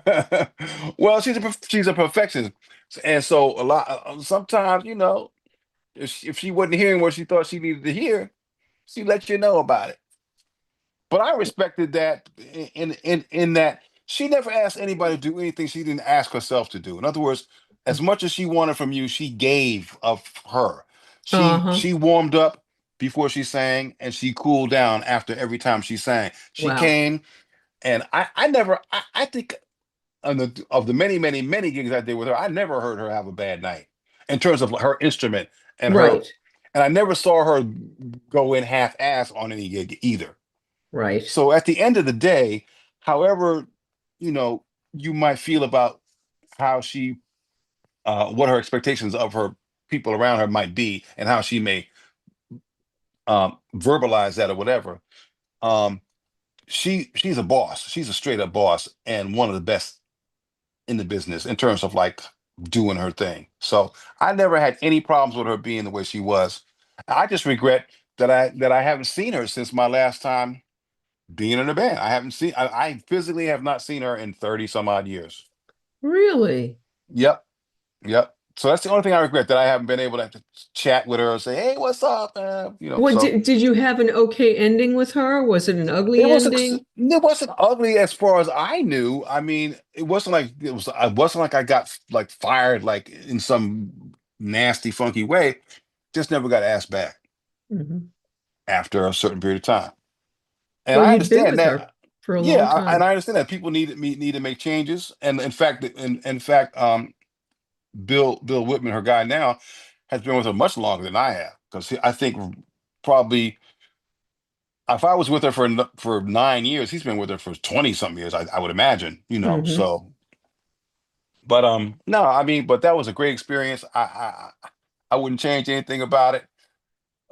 well, she's a perfectionist, and so a lot sometimes if she wasn't hearing what she thought she needed to hear, She let you know about it. But I respected that in that she never asked anybody to do anything she didn't ask herself to do. In other words, as much as she wanted from you, she gave of her. Uh-huh. She warmed up before she sang, and she cooled down after every time she sang. She Wow. came, and I never I think of the many gigs I did with her, I never heard her have a bad night in terms of her instrument and her, Right. and I never saw her go in half ass on any gig either. Right. So at the end of the day, however, you know, you might feel about how she, what her expectations of her people around her might be, and how she may verbalize that or whatever. Um, she's a boss. She's a straight up boss and one of the best in the business in terms of like doing her thing. So I never had any problems with her being the way she was. I just regret that I haven't seen her since my last time being in a band. I physically have not seen her in 30 some odd years. Really? Yep. Yep. So that's the only thing I regret, that I haven't been able to chat with her and say, "Hey, what's up?" What So did you have an okay ending with her? Was it an ugly ending? it wasn't ugly as far as I knew. I mean, it wasn't like I got like fired like in some nasty funky way. Just never got asked back Hmm. after a certain period of time. And Well, I you'd been understand with her that. for a Yeah, long and time. I understand that people need to make changes. And in fact, Bill Whitman, her guy now, has been with her much longer than I have, because I think probably if I was with her for 9 years, he's been with her for 20 something years. I would imagine, Hmm. So, but no, I mean, but that was a great experience. I wouldn't change anything about it.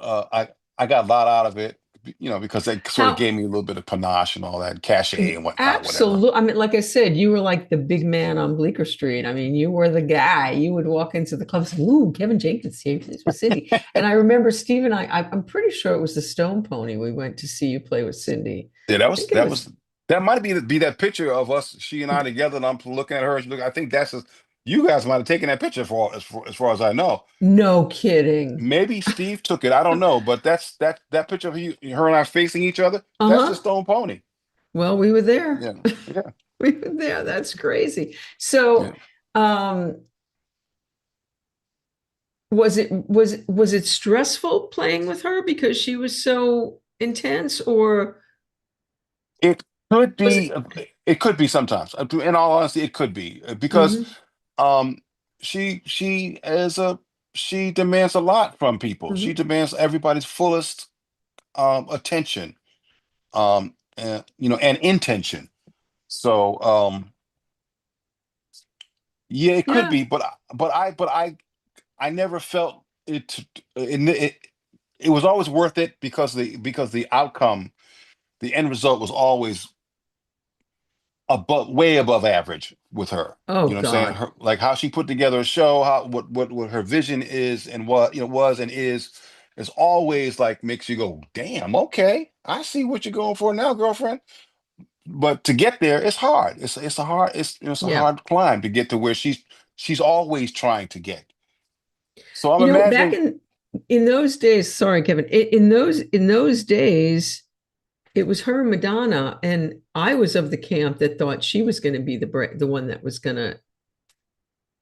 I got a lot out of it, because they sort of How gave me a little bit of panache and all that cachet and whatnot, whatever. absolutely. I mean, like I said, you were like the big man on Bleecker Street. I mean, you were the guy. You would walk into the club and say, "Ooh, Kevin Jenkins here. This was Cyndi." And I remember Steve and I'm pretty sure it was the Stone Pony. We went to see you play with Cyndi. Yeah, I think it was. that might be that picture of us, she and I together, and I'm looking at her. And she look, I think you guys might have taken that picture, as far as I know. No kidding. Maybe Steve took it. I don't know, but that picture of her and I facing each other. That's the Uh-huh. Stone Pony. Well, we were there. Yeah, yeah, We were there. That's crazy. So, yeah. um, was it stressful playing with her because she was so intense, or It could was be. it? It could be sometimes. In all honesty, it could be, because Hmm. um, she demands a lot from people. She Hmm. demands everybody's fullest attention, and intention. So yeah, it could Yeah. be, but I never felt it was always worth it, because the outcome, the end result was always way above average with her. Oh You know what I'm saying? God. Her, like how she put together a show, how what her vision is, and what was and is always like makes you go, damn, okay, I see what you're going for now, girlfriend. But to get there, it's hard. It's a Yeah. hard climb to get to where she's always trying to get. So I'm Back imagining. in those days, sorry, Kevin, in those days, it was her and Madonna, and I was of the camp that thought she was going to be the one that was going to,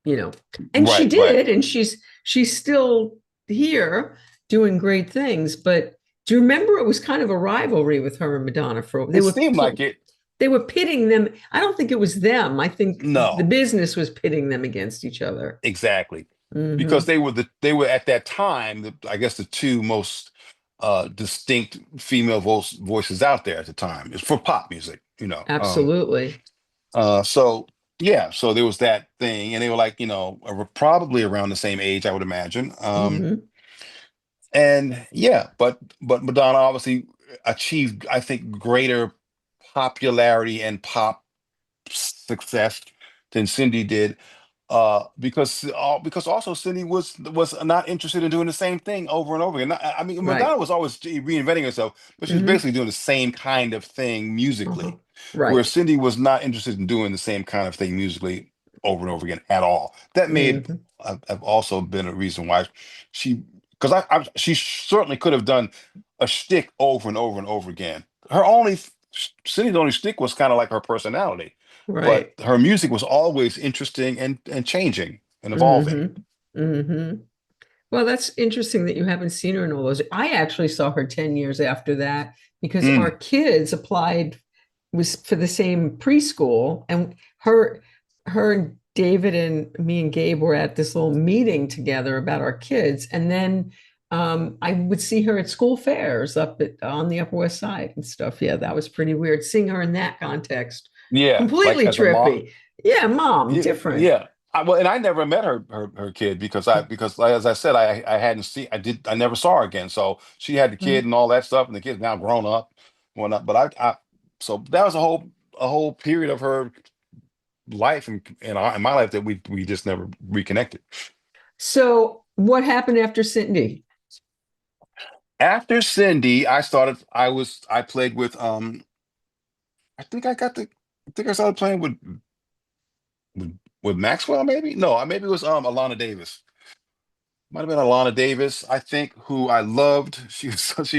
and she Right, right. did, and she's still here doing great things. But do you remember it was kind of a rivalry with her and Madonna for It seemed like it. they were pitting them. I don't think it was them. I think the No, business was pitting them against each other. exactly. Because Hmm. they were at that time, I guess, the two most distinct female voices out there at the time. It's for pop music, Absolutely. So yeah, so there was that thing, and they were like, probably around the same age, I would imagine. Hmm. And yeah, but Madonna obviously achieved, I think, greater popularity and pop success than Cyndi did, because also Cyndi was not interested in doing the same thing over and over again. I mean, Right. Madonna was always reinventing herself, but she was Hmm. basically doing the same kind of thing Uh-huh. musically, where Right. Cyndi was not interested in doing the same kind of thing musically over and over again at all. That may Hmm. have also been a reason why she, because she certainly could have done a shtick over and over and over again. Her only Cindy's only shtick was kind of like her personality, but Right. her music was always interesting and changing and evolving. Mm-hmm. Mm-hmm. Well, that's interesting that you haven't seen her in all those. I actually saw her 10 years after that because our Mm, kids applied was for the same preschool and her and David and me and Gabe were at this little meeting together about our kids. And then I would see her at school fairs on the Upper West Side and stuff. Yeah, that was pretty weird. Seeing her in that context, yeah, like completely as a mom. trippy. Yeah, mom, Yeah, different. yeah. Well, and I never met her kid because like, as I said, I hadn't seen I never saw her again. So she had the kid Right. and all that stuff, and the kid's now grown up, whatnot. But I so that was a whole period of her life and my life that we just never reconnected. So what happened after Cindy? After Cindy, I played with I think I started playing with Maxwell, maybe. No, maybe it was Alana Davis. Might have been Alana Davis, I think, who I loved. She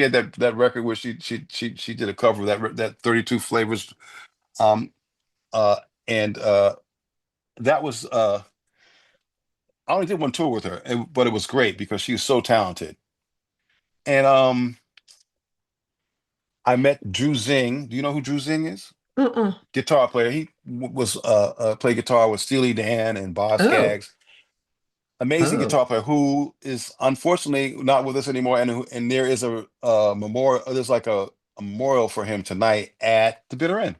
had that record where she did a cover of that 32 flavors. Um uh and that was I only did one tour with her, but it was great because she was so talented. And I met Drew Zing. Do you know who Drew Zing is? Uh-uh. Guitar player. He was played guitar with Steely Dan and Boz Oh, Scaggs. Amazing oh, guitar player who is unfortunately not with us anymore. And there is a memorial. There's like a memorial for him tonight at the Bitter End.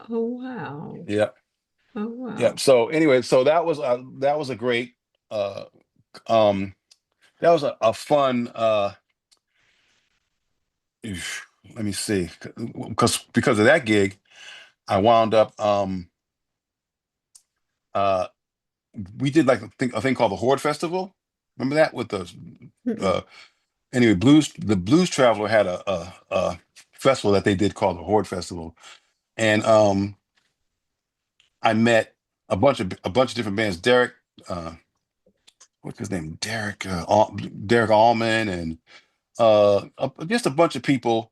oh, wow. Yeah, Oh, yeah. wow. So anyway, so that was a great uh um that was a fun let me see, because of that gig, I wound up uh we did like a thing called the Horde Festival. Remember that with the Mm-mm. uh anyway, the Blues Traveler had a festival that they did called the Horde Festival, and I met a bunch of different bands. Uh, what's his name? Derek Allman, and just a bunch of people.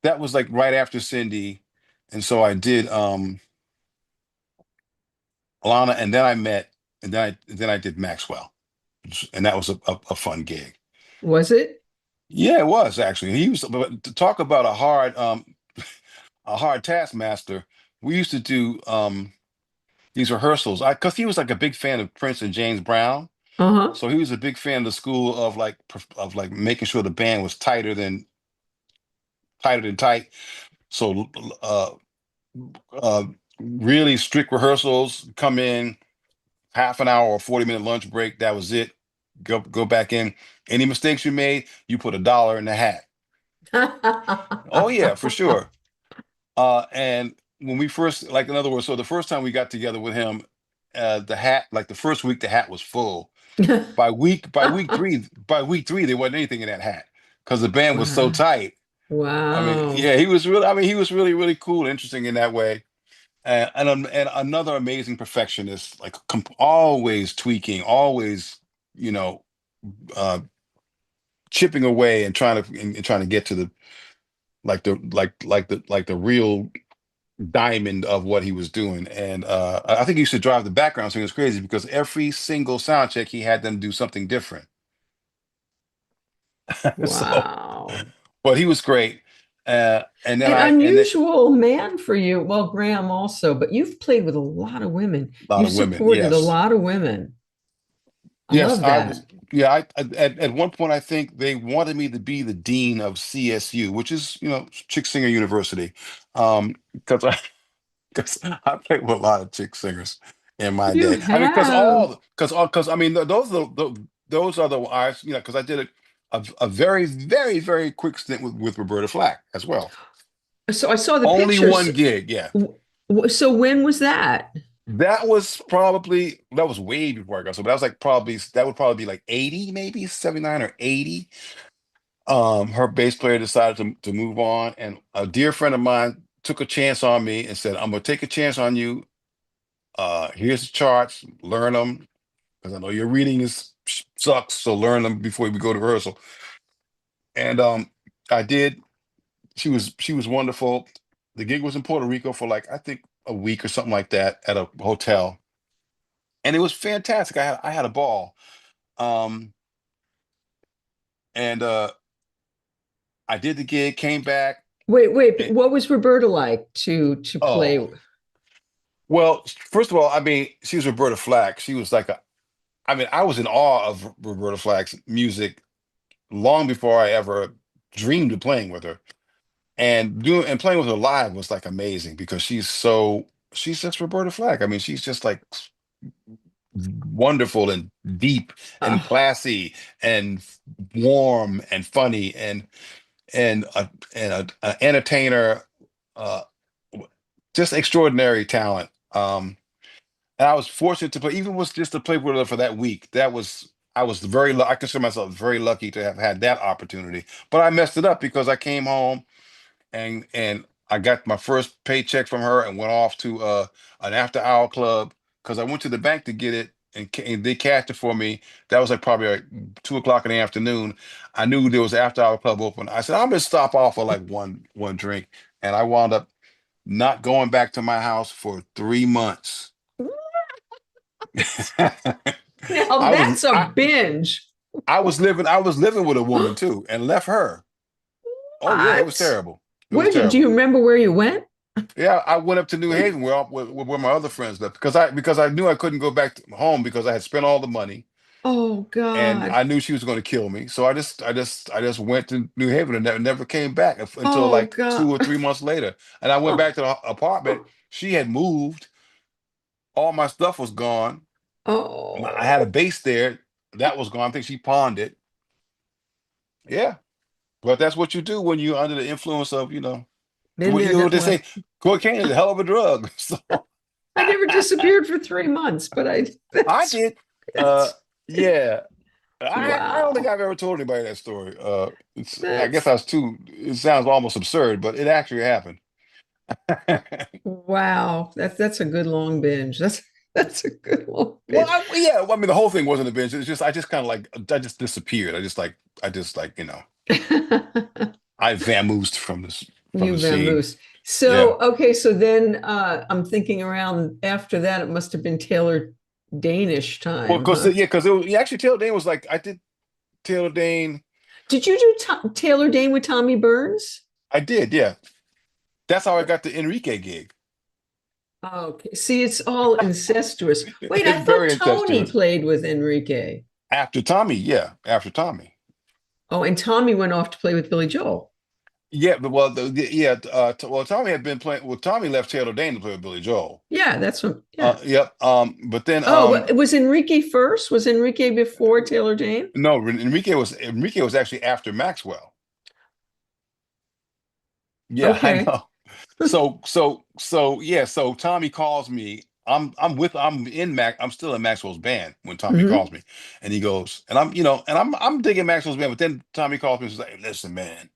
That was like right after Cindy, and so I did Alana, and then I met, and then I did Maxwell, and that was a fun gig. Was it? Yeah, it was actually. He was, but to talk about a hard taskmaster. We used to do these rehearsals. Because he was like a big fan of Prince and James Brown, Uh-huh. so he was a big fan of the school of like making sure the band was tighter than tight. So uh, really strict rehearsals. Come in half an hour or 40-minute lunch break. That was it. Go back in. Any mistakes you made, you put $1 in the hat. Oh yeah, for sure. And when we first, like, in other words, so the first time we got together with him, the hat, like the first week, the hat was full. By week three, there wasn't anything in that hat because the band was so Wow. tight. I mean, Wow. yeah, he was really, I mean, he was really, really cool, and interesting in that way. And another amazing perfectionist, like always tweaking, always, you know, uh, chipping away and trying to get to the the real diamond of what he was doing. And I think he used to drive the background, so it was crazy because every single sound check he had them do something different. So, Wow. but he was great. And then An and then unusual man for you. Well, Graham also, but you've played with a lot of women. a lot You've of women, supported a yes. lot of women. I Yes, love I that. was. Yeah, at one point I think they wanted me to be the dean of CSU, which is Chick Singer University, because because I played with a lot of chick singers in my You day. I mean, have. because I mean those are the I because I did a very very very quick stint with Roberta Flack as well. So I saw the Only pictures. one gig, yeah. So when was that? That was way before I got so, but that would probably be like 80, maybe 79 or 80. Her bass player decided to move on, and a dear friend of mine took a chance on me and said, "I'm gonna take a chance on you. Here's the charts, learn them because I know your reading is sucks, so learn them before we go to rehearsal." And I did. She was wonderful. The gig was in Puerto Rico for like I think a week or something like that at a hotel, and it was fantastic. I had a ball. Um, and I did the gig, came back. Wait, And, what was Roberta like to play? oh, well, first of all, I mean, she was Roberta Flack. She was like a. I mean, I was in awe of Roberta Flack's music long before I ever dreamed of playing with her. And doing and playing with her live was like amazing because she's just Roberta Flack. I mean, she's just like wonderful and deep and Oh, classy and warm and funny and a entertainer, uh, just extraordinary talent. And I was fortunate to play, even was just to play with her for that week. I was I consider myself very lucky to have had that opportunity. But I messed it up because I came home and I got my first paycheck from her and went off to an after hour club because I went to the bank to get it and they cashed it for me. That was like probably like 2 o'clock in the afternoon. I knew there was an after hour club open. I said I'm gonna stop off for like one drink, and I wound up not going back to my house for 3 months. now I was that's a I binge. I was living with a woman too and left her. Oh yeah, it was What? terrible. It was Where did do you terrible. remember where you went? Yeah, I went up to New Haven where my other friends lived because I knew I couldn't go back home because I had spent all the money Oh and God. I knew she was going to kill me. So I just went to New Haven and never came back until Oh like God. 2 or 3 months later. And I went Oh, back to the apartment. She had moved. All my stuff was gone. I had a oh. base there that was gone. I think she pawned it. Yeah, but that's what you do when you're under the influence of Been what there, you know what done they well. say. Cocaine is a hell of a drug. So I never disappeared for 3 months, but I I that's did. Uh, that's yeah. I don't think wow. I've ever told anybody that story. I guess That's it sounds almost absurd, but it actually happened. wow. That's a good long binge. That's a good long Well, binge. yeah, well, I mean, the whole thing wasn't a binge. It's just, I just kind of like, I just disappeared. I just like, I vamoosed from You the scene. vamoose. Yeah. So, okay, so then I'm thinking around after that, it must have been Taylor Danish Well, time, huh? because actually Taylor Dane was like, I did Taylor Dane. Did you do Taylor Dane with Tommy Burns? I did, yeah. That's how I got the Enrique gig. Okay. See, it's all incestuous. Wait, I It's thought very Tony incestuous. played with Enrique. After Tommy, yeah, after Tommy. Oh, and Tommy went off to play with Billy Joel. Yeah, but well, yeah. Well, Tommy had been playing. Well, Tommy left Taylor Dane to play with Billy Joel. Yeah, that's what, yeah. Yep. But then, Oh, was Enrique first? Was Enrique before Taylor Dane? no, Enrique was actually after Maxwell. Yeah, I Okay. know. Yeah. So Tommy calls me. I'm still in Maxwell's band when Tommy Hmm. calls me, and he goes, and I'm digging Maxwell's band, but then Tommy calls me and says, like, "Listen, man,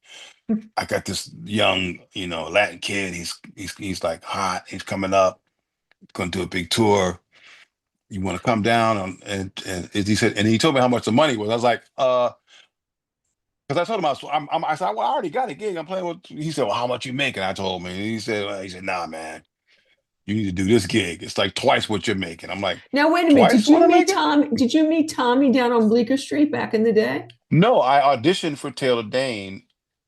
I got this young, Latin kid. He's like hot. He's coming up, going to do a big tour. You want to come down and he said, and he told me how much the money was. I was like, because I told him I said, well, I already got a gig. I'm playing with. He said, well, how much you making? I told him, and he said, nah, man, you need to do this gig. It's like twice what you're making. I'm like, Now, wait a minute. twice Did what you I'm meet making? Tom? Did you meet Tommy down on Bleecker Street back in the day? No, I auditioned for Taylor Dane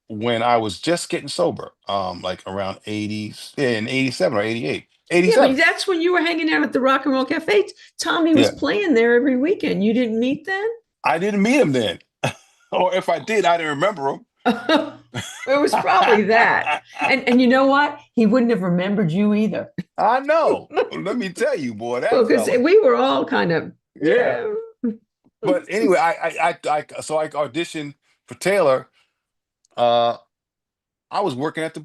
when I was just getting sober, like around 80 in 87 or 88. Yeah, but 87. that's when you were hanging out at the Rock and Roll Cafe. Tommy was Yeah. playing there every weekend. You didn't meet then? I didn't meet him then. Or if I did, I didn't remember him. It was probably that. And you know what? He wouldn't have remembered you either. I know. Let me tell you, boy, Well, that because fella. we were all kind of, Yeah. yeah. But anyway, so I auditioned for Taylor. Uh, I was working at the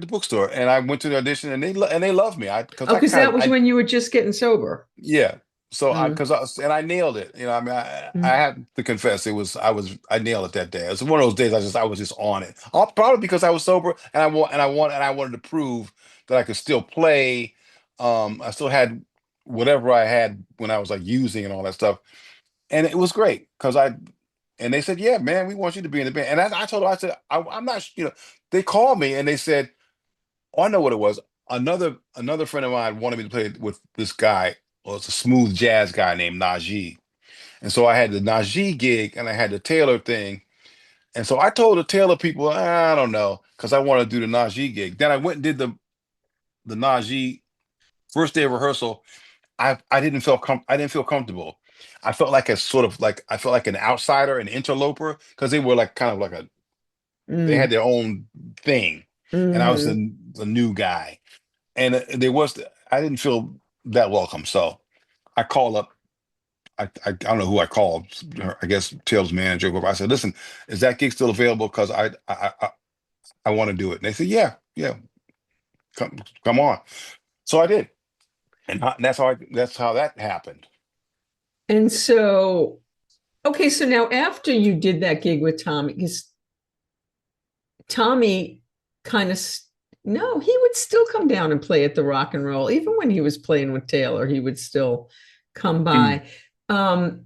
bookstore, and I went to the audition, and they loved me. Because Oh, I because kind that of was I when you were just getting sober. Yeah. So Mm, because and I nailed it. I mean, I mm. had to confess I nailed it that day. It was one of those days I was just on it. Probably because I was sober and I wanted to prove that I could still play. I still had whatever I had when I was like using and all that stuff, and it was great because And they said, "Yeah, man, we want you to be in the band." And I told them, I said, I'm not, they called me and they said, "Oh, I know what it was. Another friend of mine wanted me to play with this guy. Well, it's a smooth jazz guy named Najee." And so I had the Najee gig and I had the Taylor thing. And so I told the Taylor people, I don't know, because I want to do the Najee gig. Then I went and did the Najee first day of rehearsal. I didn't feel comfortable. I felt like a sort of like I felt like an outsider, an interloper, because they were like kind of like they had Mm, their own thing, and I was hmm the new guy, and I didn't feel that welcome. So I called up. I don't know who I called. I guess Taylor's manager. Whoever. I said, "Listen, is that gig still available? Because I want to do it." And they said, "Yeah, yeah, come on." So I did, and that's how that happened. And so, okay, so now after you did that gig with Tommy, because Tommy kind of, no, he would still come down and play at the Rock and Roll. Even when he was playing with Taylor, he would still come Mm. by. Um,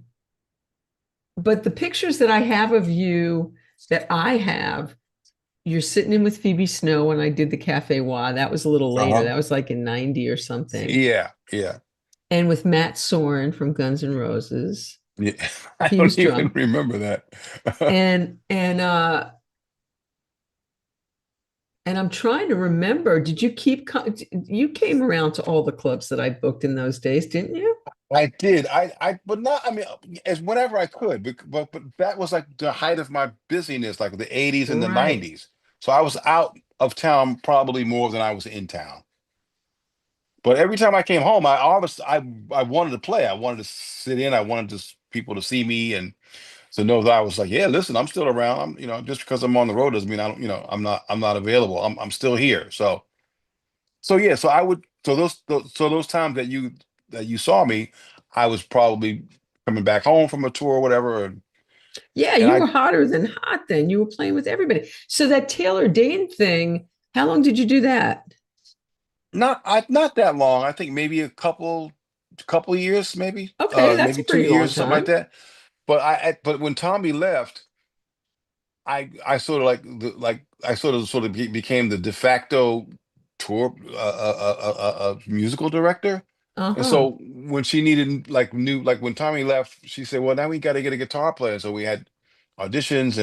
but the pictures that I have of you that I have, you're sitting in with Phoebe Snow when I did the Cafe Wa. That was a little later. Uh-huh. That was like in 90 or something. Yeah, yeah. And with Matt Soren from Guns N' Roses. Yeah, I He was don't even drum. remember that. And I'm trying to remember, did you you came around to all the clubs that I booked in those days, didn't you? I did. but not. I mean, as whenever I could, but that was like the height of my busyness, like the '80s and the Right. '90s. So I was out of town probably more than I was in town. But every time I came home, I wanted to play. I wanted to sit in. I wanted people to see me and to know that I was like, yeah, listen, I'm still around. I'm, just because I'm on the road doesn't mean I don't, I'm not available. I'm still here. So yeah, so those times that you saw me, I was probably coming back home from a tour or whatever, Yeah, and you were I hotter than hot then. You were playing with everybody. So that Taylor Dayne thing, how long did you do that? not that long. I think maybe couple years, Okay, that's a maybe two pretty long years, something like time. that. But when Tommy left, I sort of like I sort of became the de facto tour musical director. And Uh-huh. so when she needed like when Tommy left, she said, "Well, now we got to get a guitar player." So we had auditions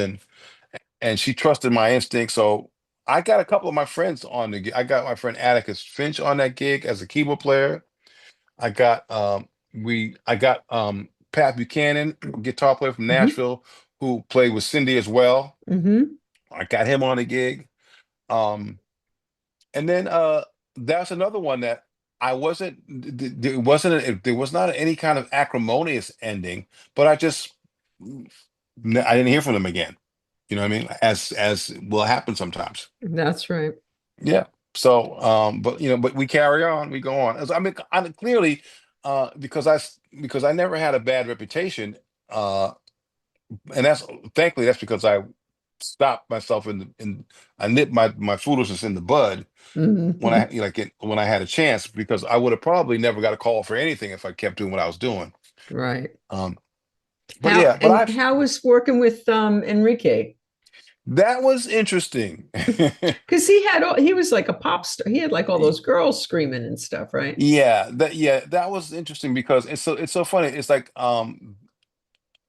and she trusted my instinct. So I got a couple of my friends on the gig. I got my friend Atticus Finch on that gig as a keyboard player. I got I got Pat Buchanan, guitar player from hmm Nashville, who played with Cindy as well. hmm I got him on a gig. Um, and then that's another one that I wasn't there wasn't there was not any kind of acrimonious ending, but I didn't hear from them again. You know what I mean? As will happen sometimes. That's right. Yeah. So but but we carry on, we go on. I mean, clearly because I never had a bad reputation, uh and that's thankfully that's because I stopped myself I nipped my foolishness in the bud when hmm when I had a chance, because I would have probably never got a call for anything if I kept doing what I was doing. Right. Um, but yeah, but I've How was working with Enrique? that was interesting. Because he was like a pop star. He had like all those girls screaming and stuff, right? Yeah, that was interesting because it's so funny. It's like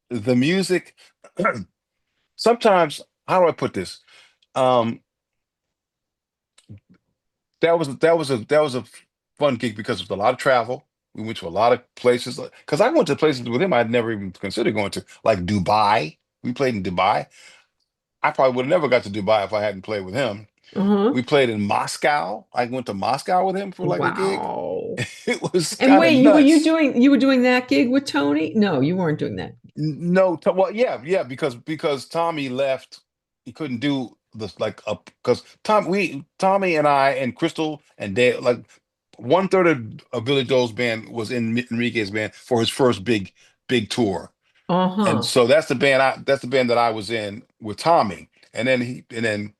the music sometimes, how do I put this? Um that was a fun gig because of a lot of travel. We went to a lot of places because I went to places with him I'd never even considered going to, like Dubai. We played in Dubai. I probably would have never got to Dubai if I hadn't played with him. Uh-huh. We played in Moscow. I went to Moscow with him for like a gig. Wow. It was And kind of wait, nuts. you were doing that gig with Tony? No, you weren't doing that. No, well, yeah, because Tommy left, he couldn't do this like up because Tommy and I and Crystal and Dale, like one third of Billy Joel's band was in Enrique's band for his first big tour. And Uh-huh. so that's the band that I was in with Tommy. And then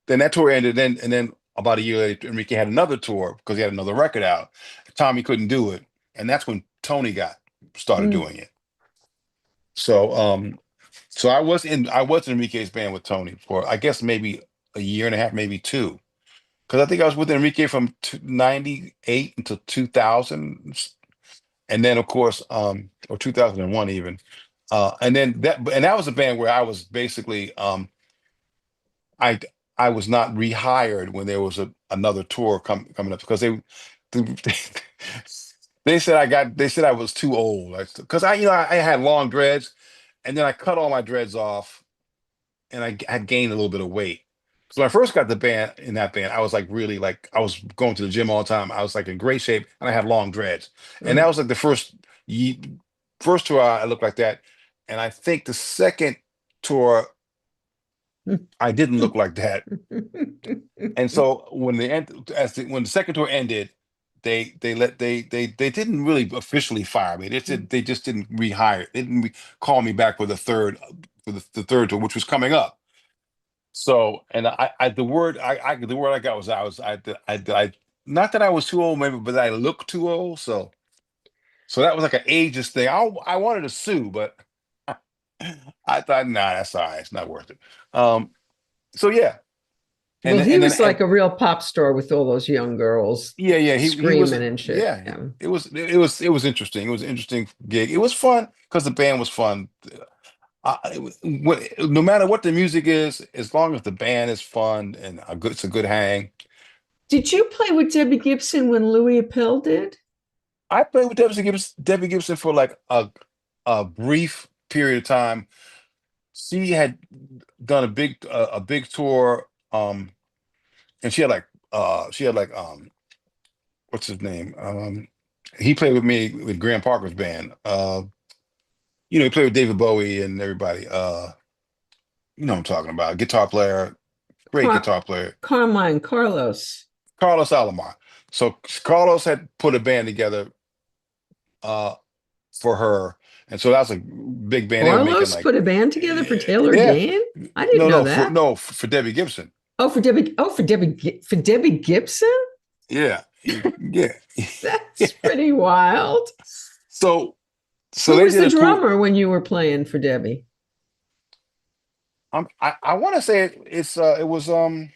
then that tour ended. And then about a year later, Enrique had another tour because he had another record out. Tommy couldn't do it, and that's when Tony got started Mm. doing it. So So I was in Enrique's band with Tony for I guess maybe a year and a half, maybe two. Because I think I was with Enrique from 98 until 2000, and then of course, or 2001 even. And that was a band where I was basically I I was not rehired when there was another tour coming up because they, they said I was too old because I had long dreads and then I cut all my dreads off and I had gained a little bit of weight. So when I first got the band in that band, I was like really like I was going to the gym all the time. I was like in great shape and I had long dreads. And that Mm. was like the first tour I looked like that. And I think the second tour I didn't look like that. And so when the second tour ended, they didn't really officially fire me. They just didn't rehire. They didn't call me back for the third tour, which was coming up. So, and the word I got was I not that I was too old, maybe, but I looked too old. So that was like an ageist thing. I wanted to sue, but I thought, nah, that's all right. It's not worth it. Um, so yeah, Well, he and then was and like a real pop star with all those young girls yeah, he was screaming and shit. yeah. Yeah. It was interesting. It was an interesting gig. It was fun because the band was fun. No matter what the music is, as long as the band is fun and it's a good hang. Did you play with Debbie Gibson when Louis Appel did? I played with Debbie Gibson for like a brief period of time. She had done a big tour, and she had like what's his name? He played with me with Graham Parker's band. He played with David Bowie and everybody. You know what I'm talking about. Guitar player, great Car- guitar player, Carmine, Carlos. Carlos Alomar. So Carlos had put a band together uh for her. And so that was a big band. They were making Carlos like, put a band together for Taylor yeah, Dayne? I didn't no, know no, for that. no, for Debbie Gibson. For Debbie Gibson? Yeah, yeah, That's yeah. pretty wild. So, so Who they was did the a tour. drummer when you were playing for Debbie? I want to say it was oh,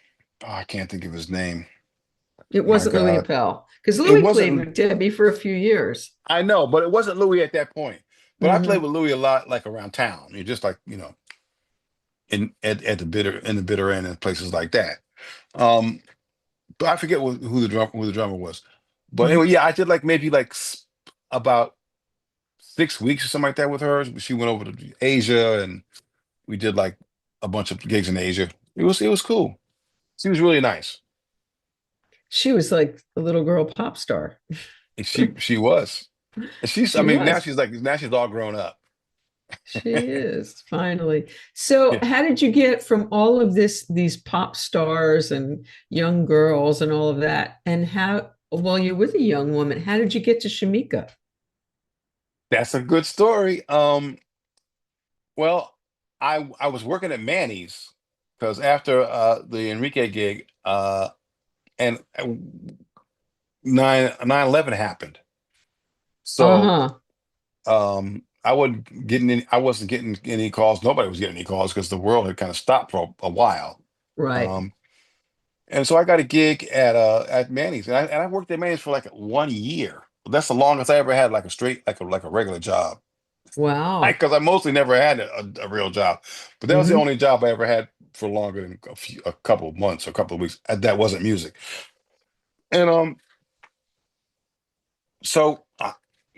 I can't think of his name. It My wasn't Louis God, Appel because it Louis played wasn't. with Debbie for a few years. I know, but it wasn't Louis at that point. But I played Hmm. with Louis a lot, like around town. You just like at the bitter end and places like that. Um, but I forget who the drummer was. But anyway, yeah, I did like maybe like about 6 weeks or something like that with her. She went over to Asia and we did like a bunch of gigs in Asia. It was cool. She was really nice. She was like a little girl pop star. And she was. And I She mean, was. now she's all grown up. She is finally. So, Yeah. how did you get from all of these pop stars and young girls and all of that? And how, while you're with a young woman, how did you get to Shemekia? That's a good story. Well, I was working at Manny's because after the Enrique gig, and 9/11 happened. So Uh-huh. I wasn't getting any calls. Nobody was getting any calls because the world had kind of stopped for a while. Right. Um, and so I got a gig at Manny's, and I worked at Manny's for like 1 year. That's the longest I ever had like a straight like a regular job. Wow. Because I mostly never had a real job, but that was the Hmm. only job I ever had for longer than a couple of months or a couple of weeks. That wasn't music. And so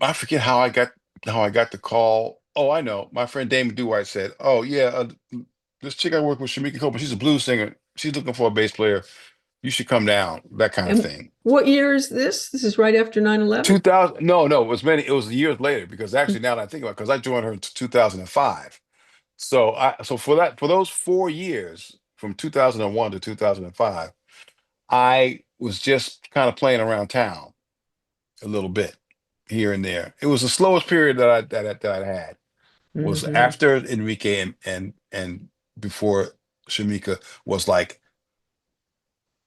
I forget how I got the call. Oh, I know. My friend Damon Duwhite said, "Oh yeah, this chick I work with, Shemekia Copeland, she's a blues singer. She's looking for a bass player. You should come down." That kind of And thing. what year is this? This is right after 9/11? 2000? No, no, it was years later because actually now that I think about it, because I joined her in 2005. So for those 4 years from 2001 to 2005, I was just kind of playing around town a little bit here and there. It was the slowest period that I had was Hmm. after Enrique and before Shemekia was like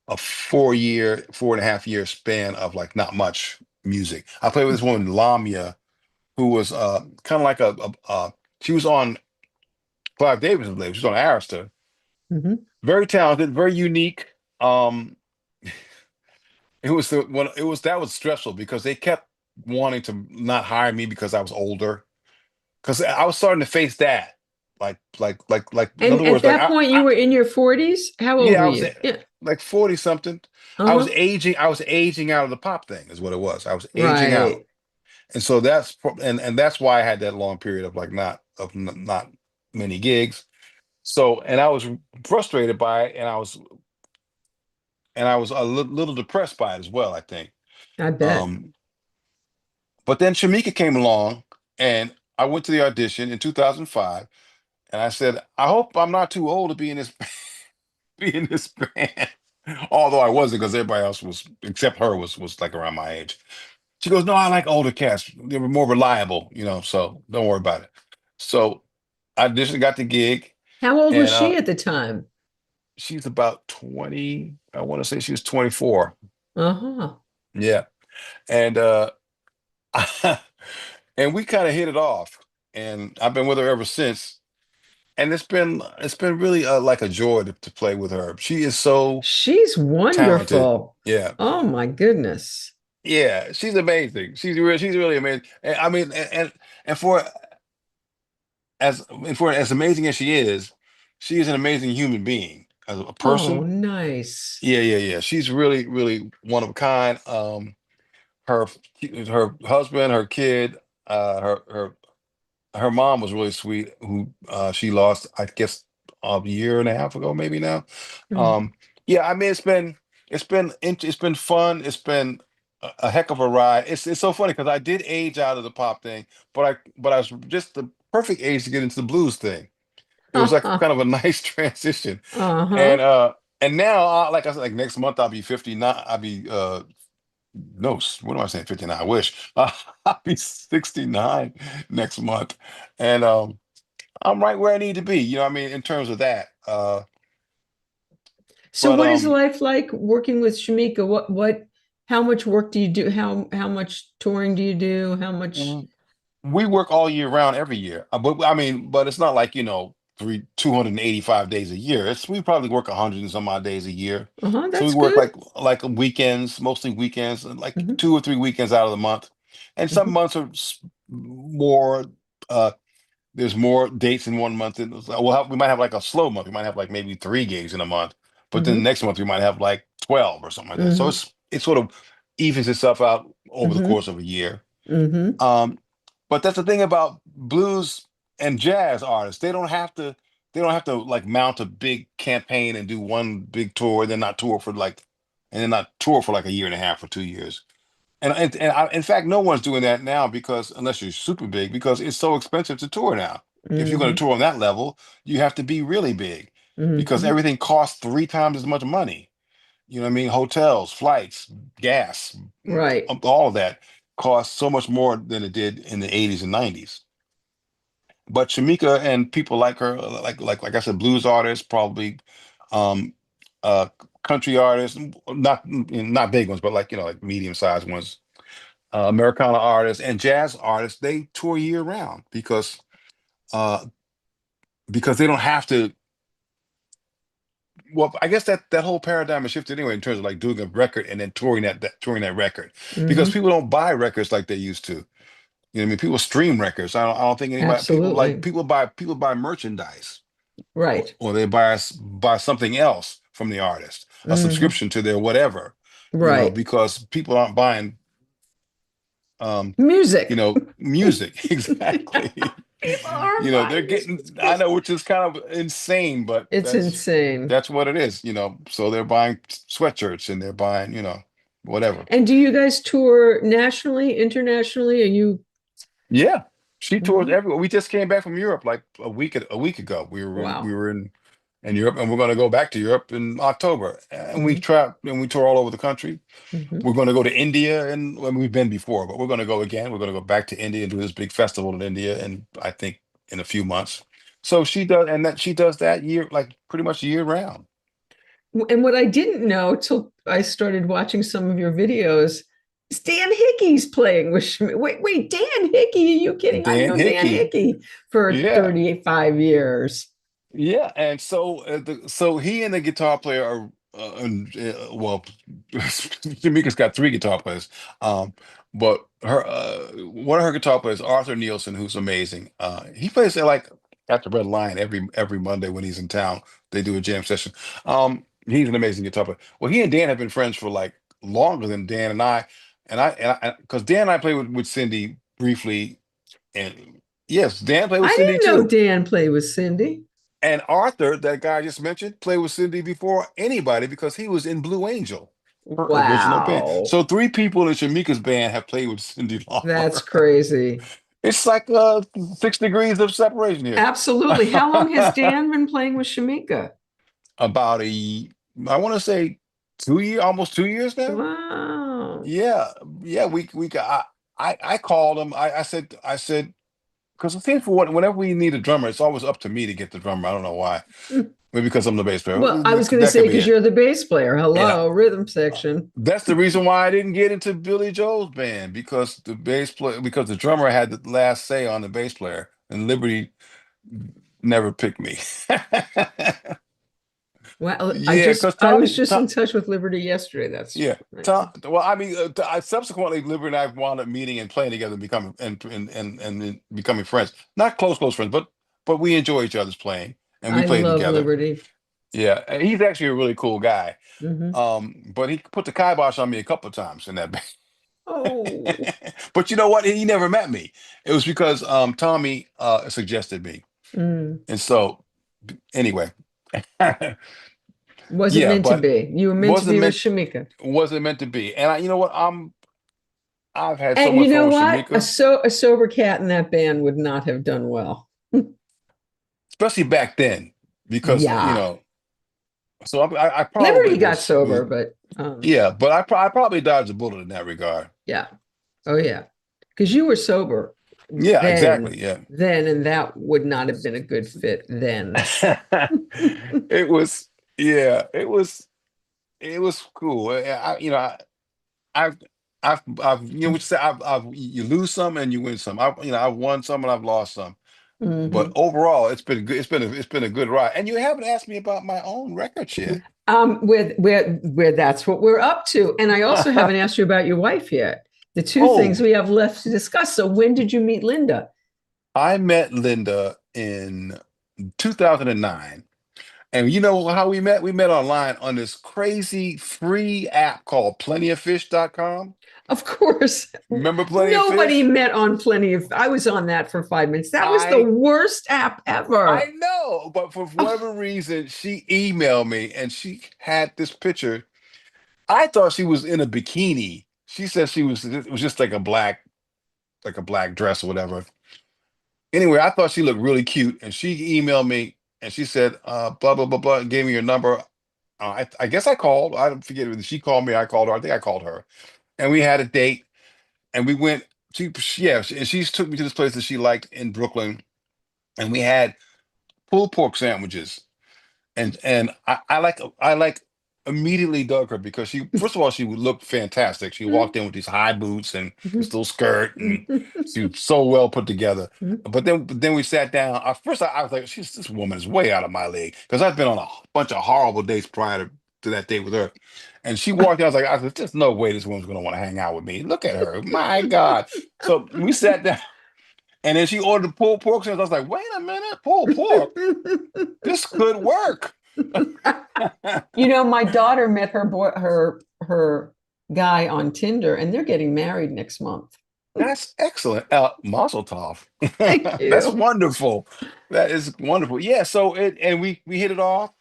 a 4.5 year span of like not much music. I played with this woman Lamya who was kind of like she was on Clive Davis lived. She was on Arista. Hmm. Very talented, very unique. Um, it was the when it was that was stressful because they kept wanting to not hire me because I was older. Because I was starting to face that. Like in And other at words, like that point, you were in your 40s. How old yeah, were I was you? Yeah. like 40 something. Uh-huh. I was aging out of the pop thing, is what it was. I was aging out. Right. And so and that's why I had that long period of like not many gigs. So and I was frustrated by it, and I was a little depressed by it as well, I think. I bet. Um, but then Shemekia came along, and I went to the audition in 2005, and I said, I hope I'm not too old to be in this be in this band. Although I wasn't, because everybody else was, except her, was like around my age. She goes, no, I like older cats. They were more reliable, so don't worry about it. So I just got the gig, How old was and she at the time? she's about 20. I want to say she was 24. Uh-huh. Yeah. And and we kind of hit it off. And I've been with her ever since. And it's been really like a joy to play with her. She is so She's talented. wonderful. Yeah. Oh my goodness. Yeah, she's amazing. She's really amazing. And, I mean, and for as amazing as she is an amazing human being as a Oh, person. nice. Yeah, yeah, yeah. She's really, really one of a kind. Her her husband, her kid, her mom was really sweet. Who she lost, I guess, a year and a half ago, maybe now. Mhm. Um, yeah, I mean, it's been fun. It's been a heck of a ride. It's so funny because I did age out of the pop thing, but I was just the perfect age to get into the blues thing. It was like kind of a nice transition, and Uh-huh. uh, and now, like I said, like next month I'll be 59. I'll be no, what am I saying? 59. I wish. I'll be 69 next month. And I'm right where I need to be, what I mean, in terms of that. So But what is life like working with Shemekia? How much work do you do? How much touring do you do? How much? w- we work all year round every year. But I mean, but it's not like, 285 days a year. We probably work 100 and some odd days a year. Uh-huh, So we that's work good. like weekends, mostly weekends, and like Hmm. 2 or 3 weekends out of the month. And some Hmm. months are more uh there's more dates in one month. We might have like a slow month. We might have like maybe 3 gigs in a month, but then the Hmm. next month we might have like 12 or something like that. So Hmm. it sort of evens itself out over the Hmm. course of a year. Hmm. Um, but that's the thing about blues and jazz artists. They don't have to like mount a big campaign and do one big tour and then not tour for like a year and a half or 2 years. In fact, no one's doing that now because unless you're super big, because it's so expensive to tour now. If you're going to Hmm. tour on that level, you have to be really big because Hmm. everything costs 3 times as much money. You know what I mean? Hotels, flights, gas, Right. all of that costs so much more than it did in the 80s and 90s. But Shamika and people like her, like I said, blues artists, probably um uh country artists, not big ones, but like medium-sized ones, Americana artists and jazz artists, they tour year round uh, because they don't have to. Well, I guess that whole paradigm has shifted anyway in terms of like doing a record and then touring that record because Hmm. people don't buy records like they used to. You know what I mean? People stream records. I don't think anybody Absolutely. people buy merchandise or, Right. or they buy something else from the artist, a Hmm. subscription to their whatever, Right. because people aren't buying Music. music exactly. People are They're buying getting, I music. know, which is kind of insane, but It's that's insane. that's what it is. So they're buying sweatshirts and they're buying, whatever. And do you guys tour nationally, internationally? Are you? Yeah. She tours Mhm. everywhere. We just came back from Europe like a week ago. We were in we Wow. were in Europe, and we're going to go back to Europe in October. And we Hmm. trap and we tour all over the country. Hmm. We're going to go to India, and well, we've been before, but we're going to go again. We're going to go back to India and do this big festival in India, and I think in a few months. So she does that year, like pretty much year round. And what I didn't know till I started watching some of your videos is Dan Hickey's playing with Schmidt. Wait, Dan Hickey? Are you kidding? I've Dan known Dan Hickey, Hickey for yeah, 35 years. Yeah, and so he and the guitar player are well, Shamika's got three guitar players, um, but her one of her guitar players, Arthur Nielsen, who's amazing. He plays like at the Red Lion every Monday when he's in town. They do a jam session. He's an amazing guitar player. Well, he and Dan have been friends for like longer than Dan and I, because Dan and I played with Cyndi briefly, and yes, Dan played with I Cyndi didn't know too. Dan played with Cyndi. And Arthur, that guy I just mentioned, played with Cyndi before anybody because he was in Blue Angel, her original band. Wow, So three people in Shamika's band have played with Cyndi that's Lauper. crazy. It's like 6 degrees of separation here. Absolutely. How long has Dan been playing with Shemekia? About I want to say 2 year, almost 2 years now. Wow. Yeah, yeah. We got. I called him. I said because the thing for whenever we need a drummer, it's always up to me to get the drummer. I don't know why. Maybe because I'm the bass player. Well, I was going to That say could be because it. you're the bass player. Yeah. Hello, rhythm section. That's the reason why I didn't get into Billy Joel's band because because the drummer had the last say on the bass player, and Liberty never picked me. Well, Yeah, because I was Tommy, just in touch with Liberty yesterday. That's yeah, well, I mean, I subsequently Liberty and I wound up meeting and playing together, and becoming and becoming friends. Not close friends, but we enjoy each other's playing, and we I played love together. Liberty. Yeah, and he's actually a really cool guy. Hmm. But he put the kibosh on me a couple of times in that band. Oh. But you know what? He never met me. It was because Tommy suggested me. Mm. And so anyway, Wasn't yeah, meant to but be. You were meant to wasn't be with meant Shemekia. wasn't meant to be. And you know what? I've had so And you much fun know with what? Shemekia, A sober cat in that band would not have done well. especially back then, because Yeah. so I probably Liberty got was sober, but yeah, but I probably dodged a bullet in that regard. yeah. Oh yeah. Because you were sober Yeah, then, exactly. Yeah. and that would not have been a good fit then. It was, yeah, it was cool. I've, what you say, you lose some and you win some. I've won some and I've lost some. But Hmm. overall, it's been good. It's been a good ride. And you haven't asked me about my own records yet. Where that's what we're up to. And I also haven't asked you about your wife yet. The two things Oh, we have left to discuss. So when did you meet Linda? I met Linda in 2009. And you know how we met? We met online on this crazy free app called plentyoffish.com. Of course, Remember Plenty of nobody Fish? met on Plenty of. I was on that for 5 minutes. That was the I worst app I ever. know, but for whatever reason, she emailed me and she had this picture. I thought she was in a bikini. She said it was just like a black dress or whatever. Anyway, I thought she looked really cute, and she emailed me and she said, blah blah blah blah, and gave me your number. I guess I called. I don't forget whether she called me. I called her. I think I called her, and we had a date, and we went. Yeah, and she took me to this place that she liked in Brooklyn, and we had pulled pork sandwiches. And I immediately dug her because she first of all she would look fantastic. She walked in with these high boots and this little skirt, and she was so well put together. But then we sat down. I was like, this woman is way out of my league because I've been on a bunch of horrible dates prior to that date with her. And she walked in. I said, there's no way this woman's gonna want to hang out with me. Look at her, my God. So we sat down, and then she ordered the pulled pork sandwich. I was like, wait a minute, pulled pork. This could work. My daughter met her guy on Tinder, and they're getting married next month. That's excellent. Mazel tov. Thank That's you. wonderful. That is wonderful. Yeah. So we hit it off,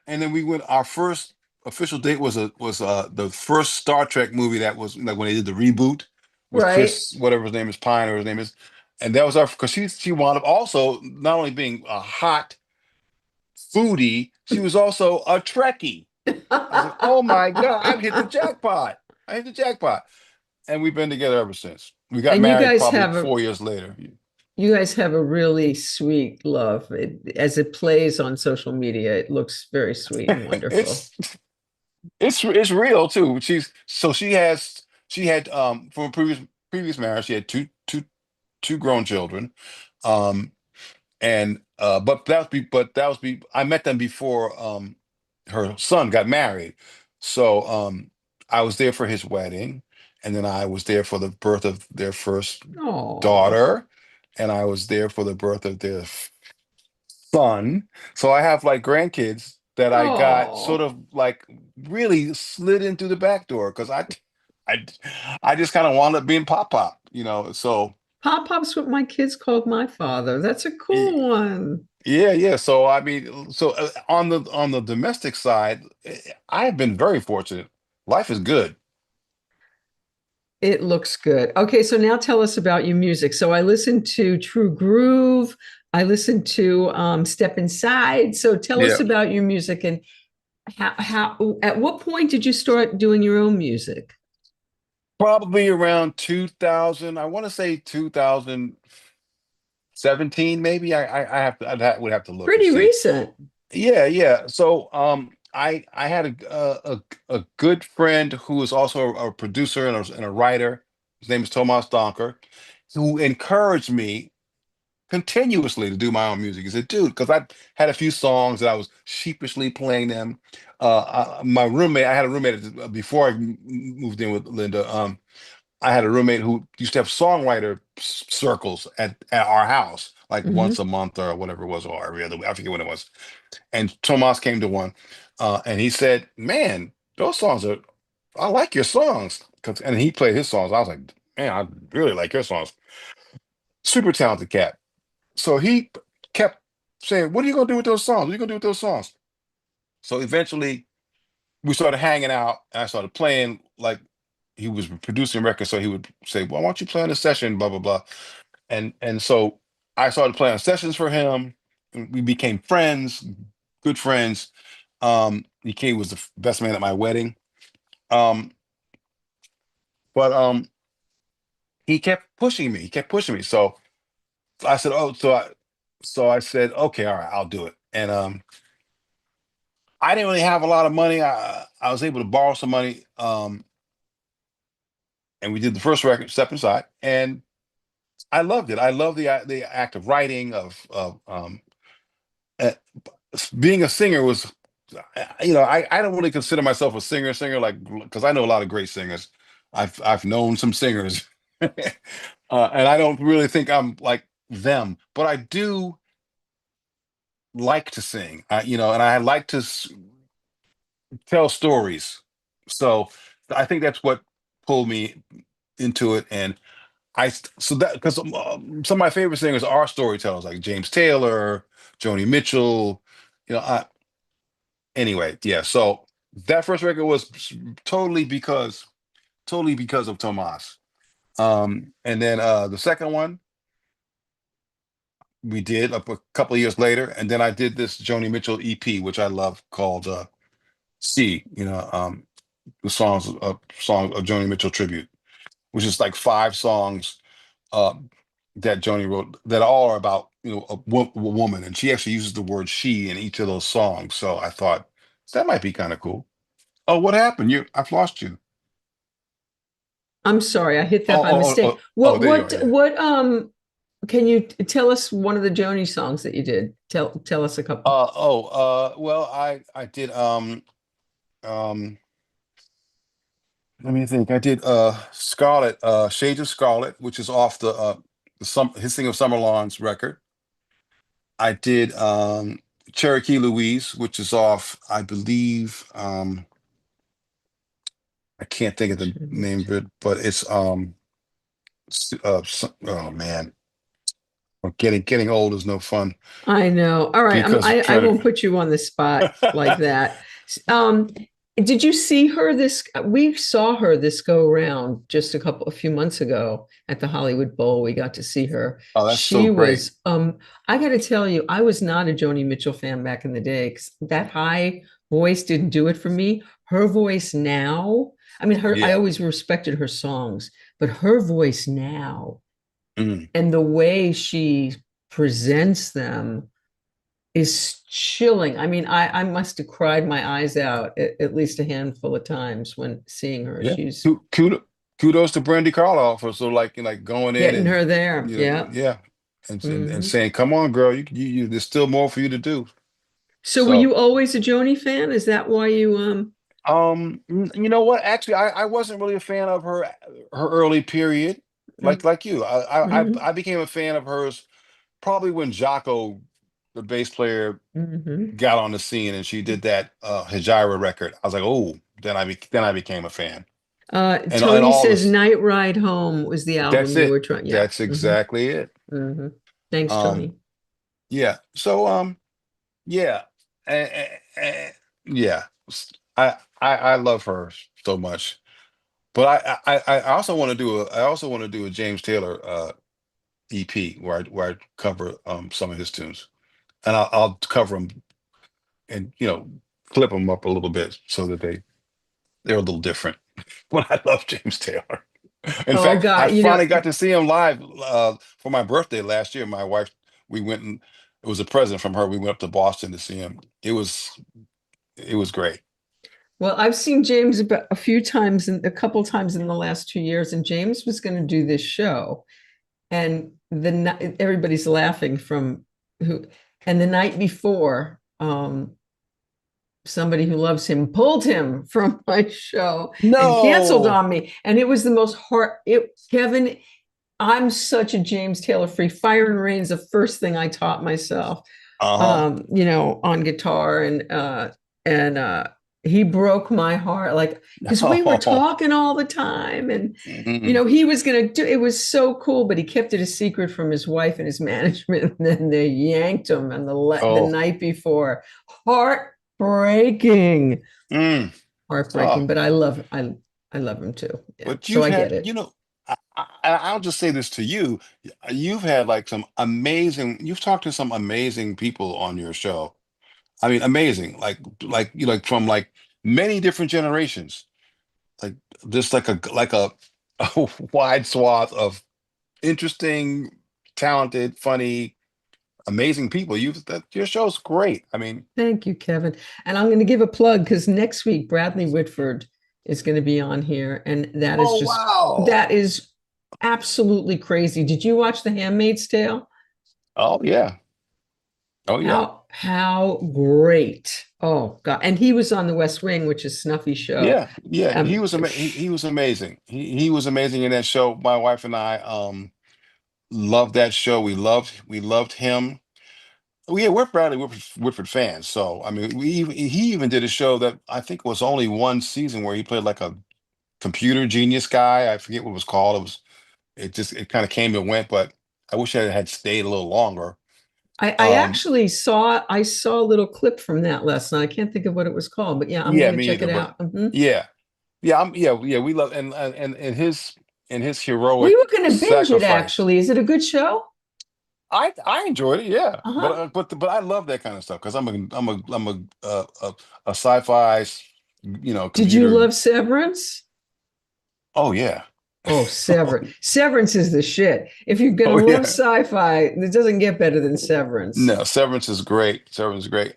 and then we went. Our first official date was the first Star Trek movie that was like when they did the reboot with Right. Chris, whatever his name is, Pine or his name is, and that was our because she wound up also not only being a hot foodie, she was also a Trekkie. I was like, oh my God, I've hit the jackpot. I hit the jackpot. And we've been together ever since. We got And married probably 4 years later. you guys have a really sweet love. As it plays on social media, it looks very sweet and wonderful. it's it's real too. She had from a previous marriage, she had two grown children. Um and but that was I met them before her son got married. So I was there for his wedding, and then I was there for the birth of their first Oh, daughter, and I was there for the birth of their son. So I have like grandkids that I got sort oh. of like really slid in through the back door because I I just kind of wound up being Pop Pop, you know. So Pop Pop's what my kids called my father. That's a y- cool one. yeah, yeah. So I mean, so on the domestic side, I've been very fortunate. Life is good. It looks good. Okay, so now tell us about your music. So I listened to True Groove. I listened to Step Inside. So tell us Yeah, about your music and how at what point did you start doing your own music? probably around 2000. I want to say 2017, maybe. I have to would have to look and Pretty see. recent. Yeah, yeah. So, I had a good friend who was also a producer and a writer. His name is Tomas Donker, who encouraged me continuously to do my own music. He said, "Dude," because I had a few songs that I was sheepishly playing them. My roommate, I had a roommate before I moved in with Linda. I had a roommate who used to have songwriter circles at our house, like once Hmm. a month or whatever it was, or every other week. I forget when it was, and Tomas came to one, and he said, "Man, those songs are, I like your songs." And he played his songs. I was like, "Man, I really like your songs." Super talented cat. So he kept saying, "What are you gonna do with those songs? What are you gonna do with those songs?" So eventually, we started hanging out, and I started playing. Like he was producing records, so he would say, "Well, why don't you play on a session?" Blah blah blah. And so I started playing sessions for him. And we became friends, good friends. He was the best man at my wedding. Um, but he kept pushing me. He kept pushing me. So I said, "Oh," so I said, "Okay, all right, I'll do it." And I didn't really have a lot of money. I was able to borrow some money. And we did the first record, Step Inside, and I loved it. I love the act of writing uh, being a singer was, I don't really consider myself a singer like, because I know a lot of great singers. I've known some singers, and I don't really think I'm like them, but I do like to sing. And I like to tell stories. So I think that's what pulled me into it. And so that because some of my favorite singers are storytellers, like James Taylor, Joni Mitchell. You know, anyway, yeah. So that first record was totally because of Tomas. And then the second one we did a couple of years later, and then I did this Joni Mitchell EP, which I love, called "C." The song of Joni Mitchell tribute, which is like five songs uh, that Joni wrote that all are about a woman, and she actually uses the word "she" in each of those songs. So I thought that might be kind of cool. Oh, what happened? I've lost you. I'm sorry, I hit that by mistake. There you are. Yeah. Can you tell us one of the Joni songs that you did? Tell us a couple. Well, I did um let me think. I did Scarlet, Shades of Scarlet, which is off his Sing of Summer Lawns record. I did Cherokee Louise, which is off, I believe, I can't think of the name of it, but it's oh man, well, getting old is no fun I know. All right, because of I trying won't put you on the spot like to. that. Um, did you see her this? We saw her this go around just a few months ago at the Hollywood Bowl. We got to see her. Oh, that's so She great. was, I got to tell you, I was not a Joni Mitchell fan back in the day 'cause that high voice didn't do it for me. Her voice now, I mean, I Yeah. always respected her songs, but her voice now Mm. and the way she presents them is chilling. I mean, I must have cried my eyes out at least a handful of times when seeing her. Yeah. She's Kudos to Brandy Carlisle for like going in getting and her there. Yeah. yeah. and Hmm. saying, "Come on, girl, there's still more for you to do." So were So, you always a Joni fan? Is that why you you know what? Actually, I wasn't really a fan of her early period, like you. mm-hmm. I became a fan of hers probably when Jocko, the bass player, Hmm. got on the scene and she did that Hijira record. I was like, oh, then I became a fan. And Tony all says this, Night Ride Home was the that's album you were it. trying. Yeah. That's Hmm. exactly it. Hmm. Thanks, Um, Tony. yeah. So yeah. Yeah. I love her so much. But I also want to do a James Taylor EP where I cover some of his tunes. And I'll cover them and clip them up a little bit so that they're a little different. But I love James Taylor. In Oh fact, I God, finally got to see him live for my birthday last year. My wife, we went and it was a present from her. We went up to Boston to see him. It was great. well, I've seen James about a few times and a couple times in the last 2 years, and James was going to do this show, and everybody's laughing from who, and the night before, somebody who loves him pulled him from my show and canceled No. on me, and it was the most heart. Kevin, I'm such a James Taylor freak. Fire and Rain's the first thing I taught myself, Uh-huh. on guitar, and he broke my heart, like, because we were No. talking all the time, and Mhm. he was gonna do it. Was so cool, but he kept it a secret from his wife and his management, and then they yanked him and the Oh. night before. Heartbreaking, Mm. heartbreaking, Oh. but I love him too. Yeah, But so you've I get had, it. I'll just say this to you. You've had like you've talked to some amazing people on your show. I mean, amazing. Like like from like many different generations. Like just a wide swath of interesting, talented, funny, amazing people. Your show's great. I mean, Thank you, Kevin. And I'm going to give a plug because next week Bradley Whitford is going to be on here, and oh wow. that is absolutely crazy. Did you watch The Handmaid's Tale? Oh yeah. Oh yeah. How great! Oh God! And he was on The West Wing, which is Snuffy show. Yeah, yeah, Um, he was amazing. He was amazing in that show. My wife and I loved that show. We loved him. We're Bradley Whitford fans. So I mean, he even did a show that I think was only one season where he played like a computer genius guy. I forget what it was called. It kind of came and went, but I wish I had stayed a little longer. I Um, actually saw a little clip from that last night. I can't think of what it was called, but yeah, I'm yeah, going to me check either. it But out. Mhm. yeah, yeah. We love and his We heroic were going to binge it sacrifice. actually. Is it a good show? I enjoyed it, yeah, Uh-huh. but I love that kind of stuff because I'm a sci-fi, Did you computer. love Severance? Oh yeah, Oh, Severance is the shit. If you're gonna oh love yeah. sci-fi, it doesn't get better than Severance. No, Severance is great. Severance is great.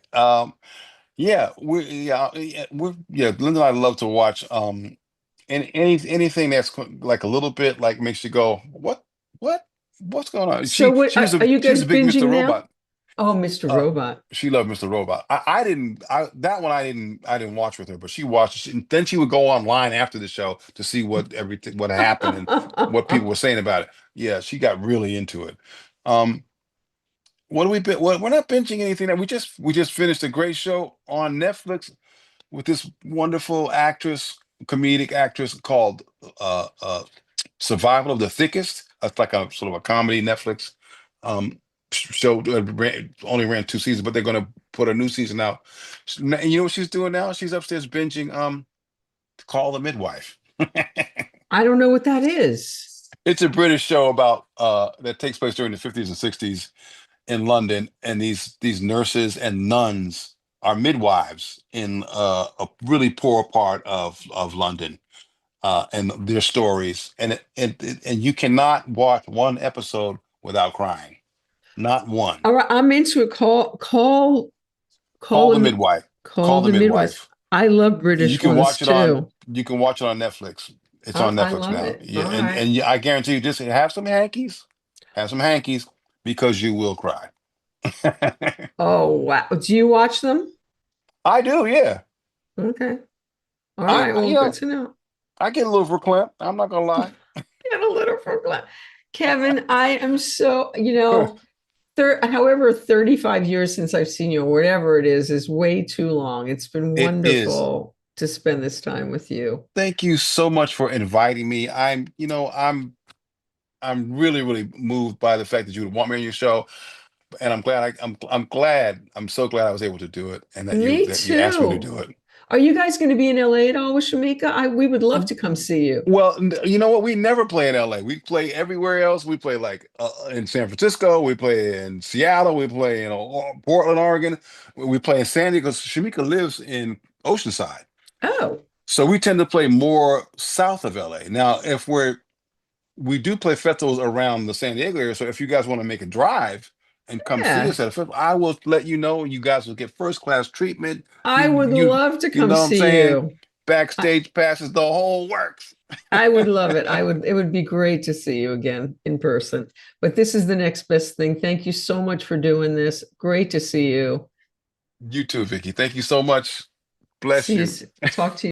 Yeah, Linda and I love to watch anything that's like a little bit like makes you go, what, what's going on? So what are you She's guys a big Mr. binging now? Robot. Oh, Mr. Uh, Robot. she loved Mr. Robot. I didn't. That one I didn't watch with her, but she watched it. And then she would go online after the show to see what happened and what people were saying about it. Yeah, she got really into it. Um, what do we been? What we're not binging anything. That we just finished a great show on Netflix with this wonderful comedic actress called uh, uh, Survival of the Thickest. It's like a sort of a comedy Netflix show. Only ran 2 seasons, but they're going to put a new season out. And you know what she's doing now? She's upstairs binging Call the Midwife. I don't know what that is. It's a British show about that takes place during the 50s and 60s in London, and these nurses and nuns are midwives in a really poor part of London, and their stories, and you cannot watch one episode without crying, not one. All right, I'm into it. Call the Call midwife. call Call the the midwife. midwife. I love You British can ones watch it on. too. You can watch it on Netflix. It's Oh, on I Netflix love now. it. Yeah, All and right. I guarantee you, just have some hankies. Have some hankies. because you will cry. Oh, wow. Do you watch them? I do, yeah. Okay. All right. You Well, good know, to know. I get a little verklempt. I'm not gonna lie. Get a little from Kevin, I am so, however, 35 years since I've seen you, or whatever it is way too long. It's been It is. wonderful to spend this time with you. Thank you so much for inviting me. I'm really, really moved by the fact that you would want me on your show, and I'm glad. I'm so glad I was able to do it, and Me that you asked me to too. do it. Are you guys going to be in LA at all with Shemekia? We would love to come see you. Well, you know what? We never play in LA. We play everywhere else. We play like in San Francisco. We play in Seattle. We play in Portland, Oregon. We play in San Diego because Shemekia lives in Oceanside. Oh, So we tend to play more south of LA. Now, if we do play festivals around the San Diego area. So if you guys want to make a drive and come see yeah. us at a festival, I will let you know. You guys will get first class treatment. I You would you love to you come know what I'm see saying? you. I, Backstage passes, the whole works. I would love it. It would be great to see you again in person. But this is the next best thing. Thank you so much for doing this. Great to see you. You too, Vicky. Thank you so much. Bless See you. you. Talk to you.